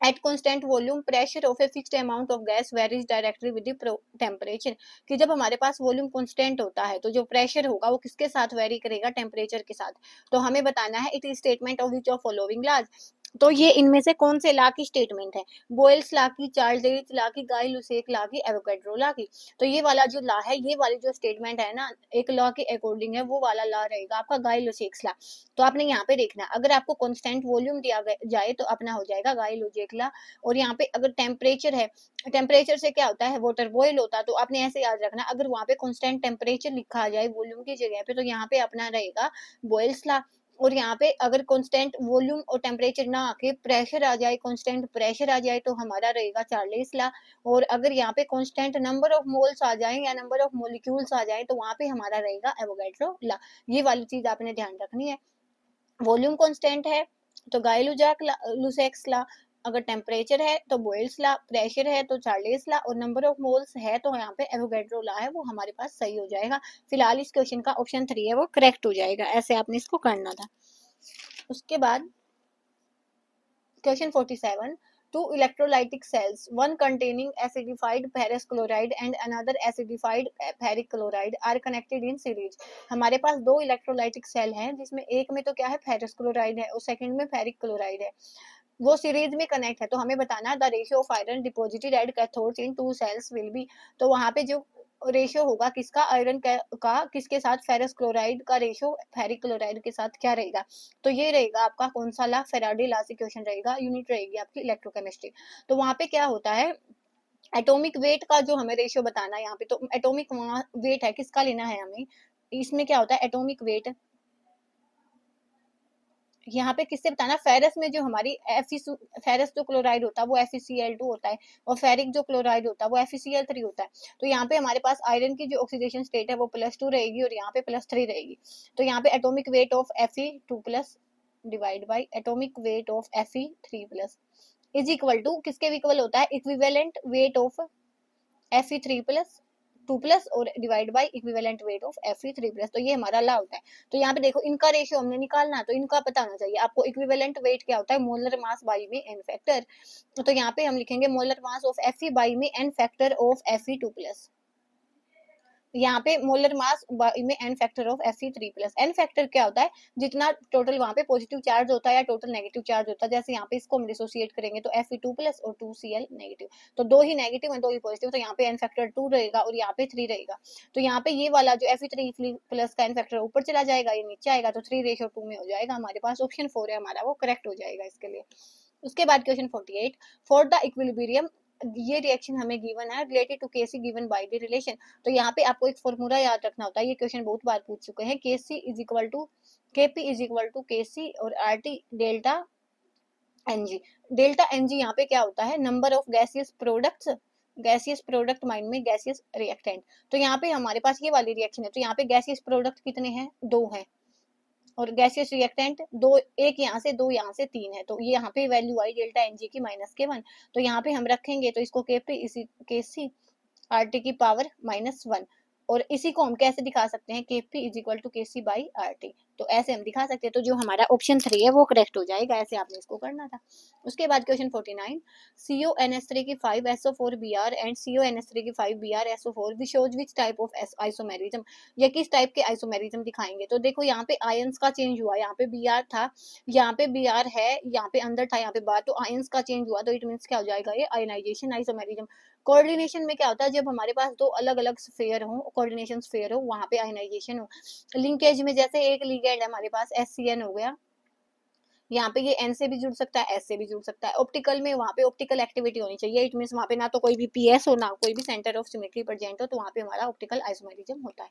at constant volume pressure of a fixed amount of gas varies directly with the temperature, कि जब हमारे पास वॉल्यूम कांस्टेंट होता है तो जो प्रेशर होगा वो किसके साथ वेरी करेगा, टेम्परेचर के साथ। तो हमें बताना है it is statement of which of following laws. तो ये इनमें से कौन से लॉ की स्टेटमेंट है, बोयल्स लॉ की, चार्ल्स डेविड लॉ की, गाई लुसेक लॉ की, एवोगैड्रो लॉ की। तो ये वाला जो लॉ है, ये वाली जो स्टेटमेंट है ना, एक लॉ के अकॉर्डिंग है, वो वाला लॉ रहेगा आपका गाई लुसेक्स लॉ। तो आपने यहाँ पे देखना, अगर आपको कांस्टेंट वॉल्यूम दिया जाए तो अपना हो जाएगा गाई लुसेक लॉ। और यहाँ पे अगर टेम्परेचर है, टेम्परेचर से क्या होता है, वाटर बॉयल होता है। तो आपने ऐसे याद रखना, अगर वहां पे कांस्टेंट टेम्परेचर लिखा आ जाए वॉल्यूम की जगह पे, तो यहाँ पे अपना रहेगा बॉयल्स लॉ। और यहाँ पे अगर कांस्टेंट वॉल्यूम और टेम्परेचर ना आके प्रेशर आ जाए, कांस्टेंट प्रेशर आ जाए, तो हमारा रहेगा चार्लीस ला। और अगर यहाँ पे कांस्टेंट नंबर ऑफ मोल्स आ जाए या नंबर ऑफ मोलिक्यूल्स आ जाए, तो वहां पे हमारा रहेगा एवोगैड्रो ला। ये वाली चीज आपने ध्यान रखनी है। वॉल्यूम कांस्टेंट है तो गाय-लुसाक्स ला, अगर टेम्परेचर है तो बॉयल्स ला, प्रेशर है तो चार्लीस ला, और नंबर ऑफ मोल्स है तो यहाँ पे एवोगैड्रो ला है, वो हमारे पास सही हो जाएगा। फिलहाल इस क्वेश्चन का ऑप्शन 3 है वो करेक्ट हो जाएगा। ऐसे आपने इसको करना था। उसके बाद question 47, two electrolytic cells, one containing acidified ferrous chloride and another acidified ferric chloride are connected in series। हमारे पास दो इलेक्ट्रोलाइटिक सेल हैं जिसमें एक में तो क्या है, फेरस क्लोराइड है और सेकंड में फेरिक क्लोराइड है, वो सीरीज में कनेक्ट है। तो हमें बताना है the ratio of iron deposited at cathodes in two cells will be. तो वहां पे जो रेशियो होगा किसका, आयरन का किसके साथ, फेरस क्लोराइड का रेशियो फेरिक क्लोराइड के साथ क्या रहेगा। तो ये रहेगा आपका कौन सा ला, फेराडे ला से क्वेश्चन रहेगा, यूनिट रहेगी आपकी इलेक्ट्रोकेमिस्ट्री। तो वहां पे क्या होता है, एटॉमिक वेट का जो हमें रेशियो बताना है यहाँ पे, तो एटॉमिक वेट है किसका लेना है हमें, इसमें क्या होता है एटॉमिक वेट, यहाँ पे किससे बताना, फेरस में जो हमारी फेरस जो क्लोराइड होता है वो FeCl2 होता है, और फेरिक जो क्लोराइड होता है वो FeCl3 होता है। तो यहाँ पे हमारे पास आयरन की जो ऑक्सीडेशन स्टेट है वो +2 रहेगी और यहाँ पे +3 रहेगी। तो यहाँ पे atomic weight of Fe2+ divide by atomic weight of Fe3+ is equal to किसके इक्वल होता है, इक्विवेलेंट वेट ऑफ Fe3+2+ और divide by equivalent weight of Fe3+। तो ये हमारा ला होता है। तो यहाँ पे देखो इनका रेशियो हमने निकालना है, तो इनका पता होना चाहिए आपको। इक्विवेलेंट वेट क्या होता है, मोलर मास बाई में n फैक्टर। तो यहाँ पे हम लिखेंगे molar mass of Fe by में n फैक्टर ऑफ Fe2+। यहाँ पे मोलर मास में n factor of Fe3+। n factor क्या होता है, जितना टोटल वहां पे पॉजिटिव चार्ज होता है या टोटल नेगेटिव चार्ज होता है। जैसे यहाँ पे इसको हम डिसोसिएट करेंगे तो Fe2+ और 2Cl नेगेटिव, तो दो ही नेगेटिव है दो ही पॉजिटिव, तो यहाँ पे n फैक्टर 2 रहेगा और यहाँ पे 3 रहेगा। तो यहाँ पे ये वाला जो Fe3+ का n फैक्टर ऊपर चला जाएगा, ये नीचे आएगा, तो 3:2 में हो जाएगा। हमारे पास ऑप्शन 4 है हमारा, वो करेक्ट हो जाएगा इसके लिए। उसके बाद क्वेश्चन 48, फॉर द इक्विलिब्रियम, ये रिएक्शन हमें गिवन है related to KC given by the relation. तो यहाँ पे आपको एक फॉर्मूला याद रखना होता है, ये क्वेश्चन बहुत बार पूछ चुके हैं। KC is equal to KP is equal to KC और RT delta NG. Delta NG यहाँ पे क्या होता है, number of gaseous products, gaseous product minus में गैसियस रिएक्टेंट। तो यहाँ पे हमारे पास ये वाली रिएक्शन है, तो यहाँ पे गैसियस प्रोडक्ट कितने हैं, 2 हैं, और गैसियस रिएक्टेंट दो, एक यहाँ से 2 यहाँ से 3 है। तो ये यहाँ पे वैल्यू आई डेल्टा एनजी की -1। तो यहाँ पे हम रखेंगे तो इसको केसी आरटी की पावर -1, और इसी को हम कैसे दिखा सकते हैं, KP is equal to KC by RT. तो ऐसे हम दिखा सकते हैं। तो जो हमारा ऑप्शन 3 है वो करेक्ट हो जाएगा। ऐसे आपने इसको करना था। उसके बाद क्वेश्चन 49, CONH3 की 5SO4Br एंड CONH3 की 5Br SO4 which shows which type of isomerism. ये किस टाइप के आइसोमेरिज्म दिखाएंगे। तो देखो यहाँ पे आयंस का चेंज हुआ, यहाँ पे Br था, यहाँ पे Br है, यहाँ पे अंदर था, यहाँ पे बाहर, तो आयंस का चेंज हुआ, तो इट मीन्स क्या हो जाएगा, ये आयनाइजेशन आइसोमेरिज्म। कोऑर्डिनेशन में क्या होता है, जब हमारे पास दो अलग अलग स्फेयर हो, कोऑर्डिनेशन स्फेयर हो, वहां पे आयनाइजेशन हो। लिंकेज में जैसे एक लिगेंड है हमारे पास SCN हो गया, यहाँ पे ये N से भी जुड़ सकता है, S से भी जुड़ सकता है। ऑप्टिकल में वहाँ पे ऑप्टिकल एक्टिविटी होनी चाहिए, इट मीन्स वहाँ पे ना तो कोई भी PS हो ना कोई भी सेंटर ऑफ सिमेट्री प्रेजेंट हो, तो वहाँ पे हमारा ऑप्टिकल आइसोमेरिज्म होता है।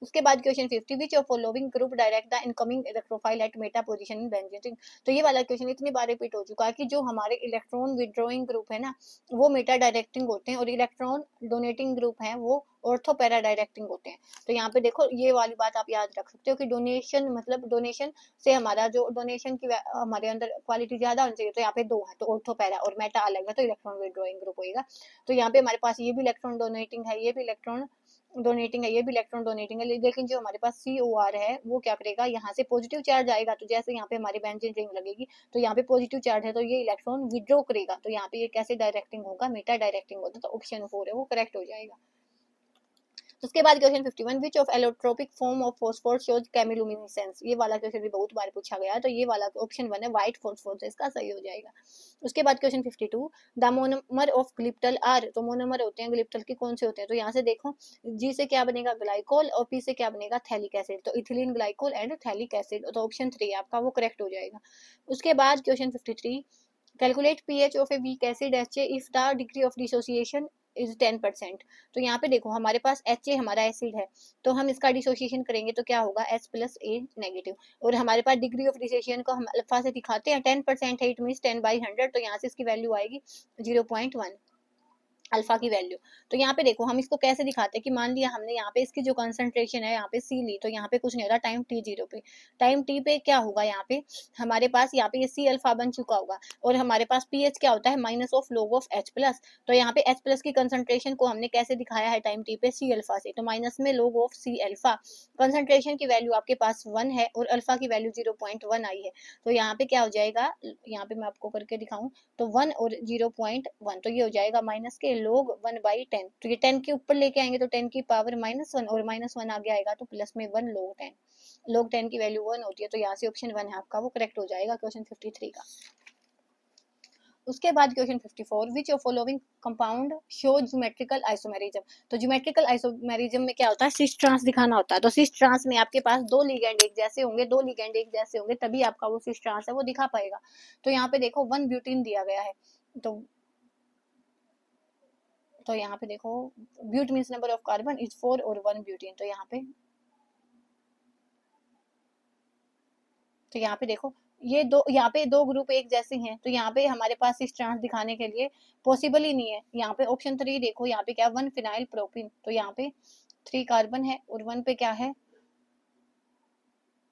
उसके बाद question 50, which of following group direct the incoming electrophile at meta position in benzene ring. तो ये वाला क्वेश्चन इतनी बार रिपीट हो चुका है कि जो हमारे इलेक्ट्रॉन विड्रॉइंग ग्रुप है ना, वो मेटा डायरेक्टिंग होते हैं, और इलेक्ट्रॉन डोनेटिंग ग्रुप है वो ऑर्थो पैरा डायरेक्टिंग होते हैं। तो यहाँ पे देखो ये वाली बात आप याद रख सकते हो कि डोनेशन मतलब डोनेशन से हमारा जो डोनेशन की हमारे अंदर क्वालिटी ज्यादा होनी चाहिए। तो यहाँ पे 2 है, तो ऑर्थो पैरा और मेटा अलग है, तो इलेक्ट्रॉन विड्रॉइंग ग्रुप होगा। तो यहाँ पे हमारे पास ये भी इलेक्ट्रॉन डोनेटिंग है, ये भी इलेक्ट्रॉन डोनेटिंग है, ये भी इलेक्ट्रॉन डोनेटिंग है, लेकिन जो हमारे पास COR है वो क्या करेगा, यहाँ से पॉजिटिव चार्ज आएगा, तो जैसे यहाँ पे हमारी बेंजीन रिंग लगेगी, तो यहाँ पे पॉजिटिव चार्ज है, तो ये इलेक्ट्रॉन विड्रॉ करेगा। तो यहाँ पे ये कैसे डायरेक्टिंग होगा, मेटा डायरेक्टिंग होता है। तो ऑप्शन 4 है वो करेक्ट हो जाएगा। उसके बाद question 51, which of allotropic form of phosphorus shows chemiluminescence. ये वाला क्वेश्चन भी बहुत बार पूछा गया है, तो ये वाला ऑप्शन 1 है व्हाइट फॉस्फोरस, इसका सही हो जाएगा। उसके बाद question 52, the monomer of glyptal are. तो मोनोमर होते हैं ग्लिप्टल के कौन से होते हैं, तो यहाँ से देखो जी से क्या बनेगा ग्लाइकोल, और पी से क्या बनेगा थैलिक एसिड, तो ethylene glycol and phthalic acid. तो ऑप्शन 3 आपका वो करेक्ट हो जाएगा। उसके बाद question 53, calculate pH of a weak acid HA if the degree of dissociation is 10%। तो यहाँ पे देखो हमारे पास HA हमारा एसिड है, तो हम इसका डिसोसिएशन करेंगे तो क्या होगा H प्लस A नेगेटिव। और हमारे पास डिग्री ऑफ डिसोसिएशन को हम अल्फा से दिखाते हैं, 10% है, इट मीन्स 10/100, तो यहाँ से इसकी वैल्यू आएगी 0.1 अल्फा की वैल्यू। तो यहाँ पे देखो हम इसको कैसे दिखाते हैं कि मान लिया हमने यहाँ पे इसकी जो कंसंट्रेशन है यहाँ पे C ली, तो यहाँ पे कुछ नहीं होता टाइम t0 पे, टाइम t पे क्या होगा यहाँ पे हमारे पास यहाँ पे ये C अल्फा बन चुका होगा, और हमारे पास pH क्या होता है minus of log of H plus. तो यहाँ पे H प्लस की कंसंट्रेशन को हमने कैसे दिखाया है टाइम t पे C अल्फा से, तो माइनस में log of C alpha. Concentration की वैल्यू आपके पास 1 है और अल्फा की वैल्यू 0.1 आई है, तो यहाँ पे क्या हो जाएगा, यहाँ पे मैं आपको करके दिखाऊं तो 1 और 0.1, तो ये हो जाएगा माइनस के log 1/10। तो ये 10 के ऊपर लेके आएंगे तो 10 की पावर -1 और -1 आगे आएगा तो प्लस में 1 log 10 की वैल्यू 1 होती है, तो यहाँ से ऑप्शन 1 है आपका वो करेक्ट हो जाएगा क्वेश्चन 53 का। उसके बाद question 54, which of following compound show geometrical isomerism. तो ज्योमेट्रिकल आइसोमेरिज्म में क्या होता है, सिस ट्रांस दिखाना होता है। तो सिस ट्रांस में आपके पास दो लिगेंड एक जैसे होंगे, दो लिगेंड एक जैसे होंगे, तभी आपका वो सिस ट्रांस है वो दिखा पाएगा। तो यहाँ पे देखो 1 ब्यूटीन दिया गया है, तो यहाँ पे देखो but means number of carbon is 4 और 1 ब्यूटीन, तो यहाँ पे देखो ये दो, यहाँ पे दो ग्रुप एक जैसे हैं, तो यहाँ पे हमारे पास इस ट्रांस दिखाने के लिए पॉसिबल ही नहीं है। यहाँ पे ऑप्शन 3 देखो, यहाँ पे क्या 1 फिनाइल प्रोपिन, तो यहाँ पे 3 कार्बन है और 1 पे क्या है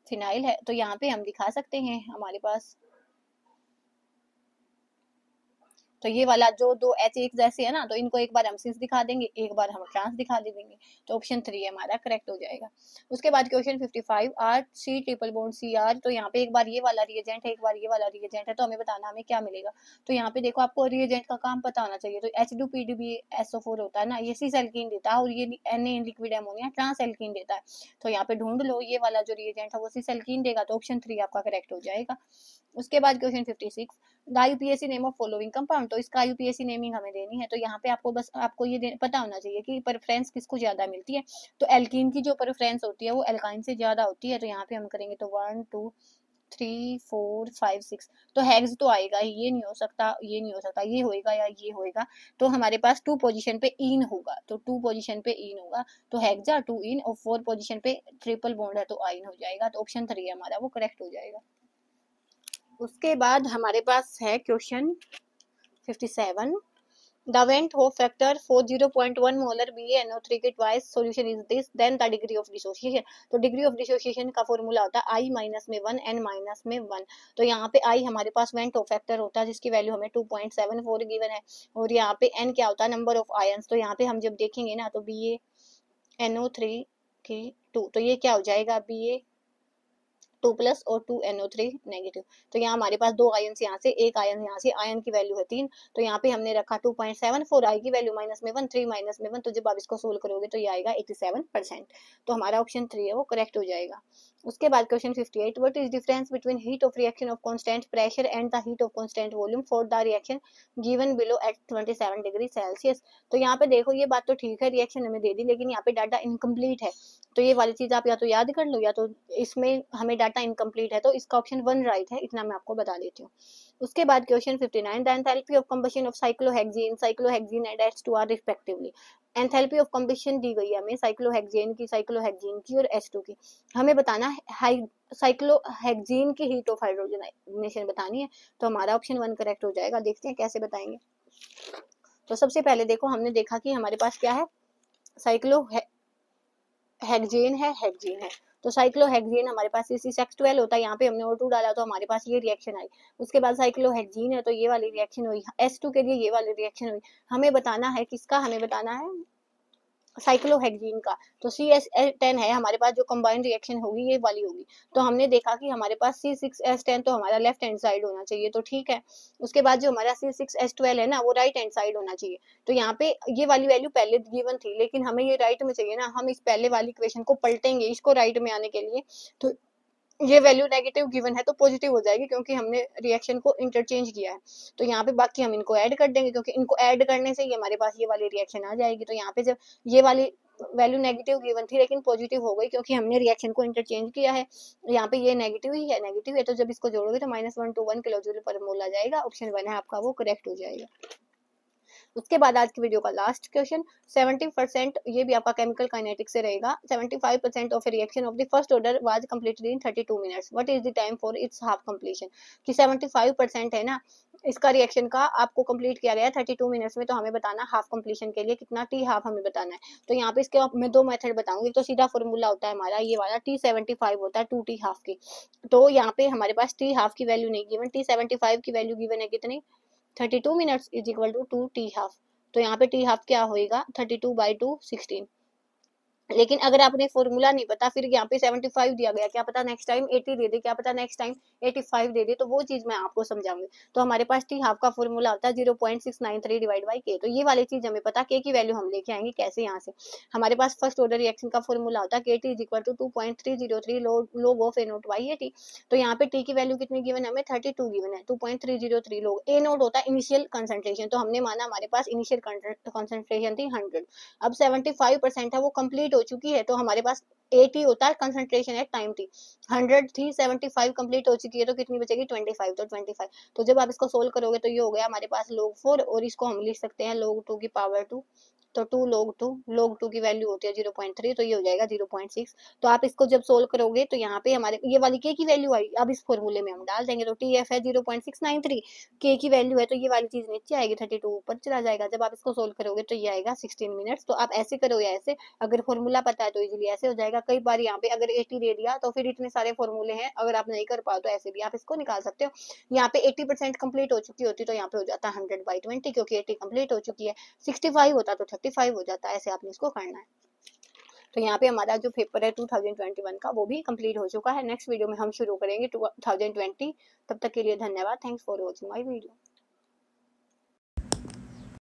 फिनाइल है, तो यहाँ पे हम दिखा सकते हैं हमारे पास, तो ये वाला जो दो H एक जैसे है ना, तो इनको एक बार हम सिस दिखा देंगे, एक बार हम ट्रांस दिखा दे देंगे, तो ऑप्शन 3 हमारा करेक्ट हो जाएगा। उसके बाद question 55, RC triple bond CR, तो यहाँ पे एक बार ये वाला रिएजेंट है एक बार ये वाला रिएजेंट है, तो हमें बताना हमें क्या मिलेगा। तो यहाँ पे देखो आपको रिएजेंट का काम पता होना चाहिए, तो H2PDBSO4 होता है ना, ये सिस एल्कीन देता है और ये Na liquid ammonia trans alkene देता है, तो यहाँ पे ढूंढ लो ये वाला जो रिएजेंट है वो सिस एल्कीन देगा, तो ऑप्शन 3 आपका करेक्ट हो जाएगा। उसके बाद question 56, the IUPAC name of following compound, तो इसका IUPAC नेमिंग हमें देनी है, तो यहाँ पे आपको बस आपको ये पता होना चाहिए कि प्रेफरेंस किसको ज्यादा मिलती है, तो एल्कीन की जो प्रेफरेंस होती है वो एल्काइन से ज्यादा होती है, तो यहाँ पे हम करेंगे तो 1 2 3 4 5 6, तो हेक्स तो आएगा ही, ये नहीं हो सकता ये नहीं हो सकता, ये होएगा या ये होएगा, तो हमारे पास 2 पोजीशन पे इन होगा, तो 2 पोजीशन पे इन होगा, तो हेक्सा 2 इन, और 4 पोजीशन पे ट्रिपल बॉन्ड है तो आइन हो जाएगा, तो ऑप्शन 3 हमारा वो करेक्ट हो जाएगा। उसके बाद हमारे पास है question 57, the Van't Hoff factor for 0.1 molar BaNO3 के twice solution is this, then the degree of dissociation। तो degree of dissociation का फॉर्मूला होता है I माइनस में 1 N माइनस में 1, तो यहाँ पे I हमारे पास Van't Hoff factor होता है जिसकी वैल्यू हमें 2.74 गिवन है, और यहाँ पे N क्या होता है नंबर ऑफ आयंस, तो यहाँ पे हम जब देखेंगे ना तो BaNO3 की 2, तो ये क्या हो जाएगा Ba 2 प्लस और 2 NO3 नेगेटिव, तो यहाँ हमारे पास दो आयन यहाँ से एक आयन यहाँ से, आयन की वैल्यू है 3, तो यहाँ पे हमने रखा 2.74, आई की वैल्यू माइनस में 1 3 माइनस में 1, तो जब आप इसको सोल्व करोगे तो ये आएगा 87%, तो हमारा ऑप्शन 3 है वो करेक्ट हो जाएगा। उसके बाद question 58, what is difference between heat of reaction of constant pressure and the heat of constant volume for the reaction given below at 27 degree Celsius. तो यहाँ पे देखो ये बात तो ठीक है, रिएक्शन हमें दे दी, लेकिन यहाँ पे डाटा इनकम्प्लीट है, तो ये वाली चीज आप या तो याद कर लो या तो इसमें हमें डाटा इनकम्प्लीट है, तो इसका ऑप्शन 1 राइट है, इतना मैं आपको बता देती हूँ। उसके बाद question 59, the enthalpy of combustion of cyclohexene and H2 respectively. Enthalpy of combustion दी गई है हमें साइक्लोहेक्सीन की और H2 की, हमें बताना है साइक्लोहेक्सीन की हीट ऑफ हाइड्रोजनेशन बतानी है, तो हमारा ऑप्शन 1 करेक्ट हो जाएगा। देखते हैं कैसे बताएंगे। तो सबसे पहले देखो हमने देखा कि हमारे पास क्या है, साइक्लोहेक्सीन है, तो साइक्लोहेक्सीन हमारे पास C6H12 होता है, यहाँ पे हमने O2 डाला तो हमारे पास ये रिएक्शन आई। उसके बाद साइक्लोहेक्सीन है तो ये वाली रिएक्शन हुई, H2 के लिए ये वाली रिएक्शन हुई। हमें बताना है किसका, हमें बताना है साइक्लोहेक्सीन का, तो CH10 है हमारे पास, जो कंबाइंड रिएक्शन होगी ये वाली होगी। तो हमने देखा कि हमारे पास C6H10 तो हमारा लेफ्ट हैंड साइड होना चाहिए, तो ठीक है। उसके बाद जो हमारा C6H12 है ना वो राइट हैंड साइड होना चाहिए, तो यहाँ पे ये वाली वैल्यू पहले गिवन थी, लेकिन हमें ये राइट में चाहिए ना, हम इस पहले वाली इक्वेशन को पलटेंगे इसको राइट में आने के लिए, तो ये वैल्यू नेगेटिव गिवन है तो पॉजिटिव हो जाएगी, क्योंकि हमने रिएक्शन को इंटरचेंज किया है। तो यहाँ पे बाकी हम इनको ऐड कर देंगे, क्योंकि इनको ऐड करने से ही हमारे पास ये वाली रिएक्शन आ जाएगी। तो यहाँ पे जब ये वाली वैल्यू नेगेटिव गिवन थी लेकिन पॉजिटिव हो गई, क्योंकि हमने रिएक्शन को इंटरचेंज किया है। यहाँ पे ये नेगेटिव है, तो जब इसको जोड़ोगे तो -1 to 1 किलो जूल पर मोल आ जाएगा। ऑप्शन 1 है आपका वो करेक्ट हो जाएगा। उसके बाद आज की वीडियो का लास्ट क्वेश्चन 70%, ये भी आपका केमिकल काइनेटिक्स से रहेगा। 75% of reaction of the first order was completed in 32 minutes, what is the time for its half completion. कि 75% है ना इसका रिएक्शन का आपको कंप्लीट किया गया 32 मिनट्स में, तो हमें बताना हाफ कंप्लीशन के लिए कितना टी हाफ हमें बताना है। तो यहाँ पे इसके मैं दो मेथड बताऊंगी। तो सीधा फॉर्मूला होता है हमारा ये वाला, T75 होता है 2 टी हाफ की। तो यहाँ पे हमारे पास टी हाफ की वैल्यू नहीं गिवन, T75 की वैल्यू गिवन है कितनी, 32 minutes is equal to 2 T half. तो यहाँ पे टी हाफ क्या होएगा, 32/2 16। लेकिन अगर आपने फॉर्मूला नहीं पता, फिर यहाँ पे 75 दिया गया, क्या पता नेक्स्ट टाइम 80 दे दे, क्या पता नेक्स्ट टाइम 85 दे दे, तो वो चीज मैं आपको समझाऊंगी। तो हमारे पास टी हाफ का फॉर्मूला होता है 0.693 डिवाइड बाई के। तो ये वाली चीज हमें पता, के की वैल्यू हम लेके आएंगे कैसे, यहाँ से हमारे पास फर्स्ट ऑर्डर रिएक्शन का फॉर्मूला होता है के T is equal to 2.303 log of A naught by A T. तो यहाँ पे टी की वैल्यू कितनी गिवन है हमें, 32 गिवन है। 2.303 log ए नोट होता है इनिशियल कंसंट्रेशन, तो हमने माना हमारे पास इनिशियल कंसंट्रेशन थी 100। अब 75% है वो कंप्लीट हो चुकी है, तो हमारे पास 80 होता है कंसंट्रेशन एट टाइम टी। 100 थी, 75 कंप्लीट हो चुकी है, तो कितनी बचेगी 25। तो 25, तो जब आप इसको सोल्व करोगे तो ये हो गया हमारे पास log 4, और इसको हम लिख सकते हैं log 2 की पावर 2। तो 2 log 2 की वैल्यू होती है 0.3, तो ये हो जाएगा 0.6। तो आप इसको जब सोल्व करोगे तो यहाँ पे हमारे ये वाली के की वैल्यू आई, अब इस फॉर्मूले में हम डाल देंगे। तो टी एफ है 0.693, के की वैल्यू है, तो ये वाली चीज नीचे आएगी, 32 ऊपर चला जाएगा। जब आप इसको सोल्व करोगे तो ये आएगा 16 मिनट्स। तो आप ऐसे करो या ऐसे, अगर फॉर्मूला पता है तो इजीली ऐसे हो जाएगा। कई बार यहाँ पे अगर 80 दे दिया तो फिर इतने सारे फॉर्मूले हैं, अगर आप नहीं कर पाओ तो ऐसे भी आप इसको निकाल सकते हो। यहाँ पे 80% कंप्लीट हो चुकी होती तो यहाँ पे हो जाता है 100/20, क्योंकि 80 कंप्लीट हो चुकी है। 65 होता तो 35 हो जाता है, ऐसे आपने इसको करना है। तो यहाँ पे हमारा जो पेपर है 2021 का वो भी कंप्लीट हो चुका है। नेक्स्ट वीडियो में हम शुरू करेंगे 2020। तब तक के लिए धन्यवाद। Thanks for watching my video.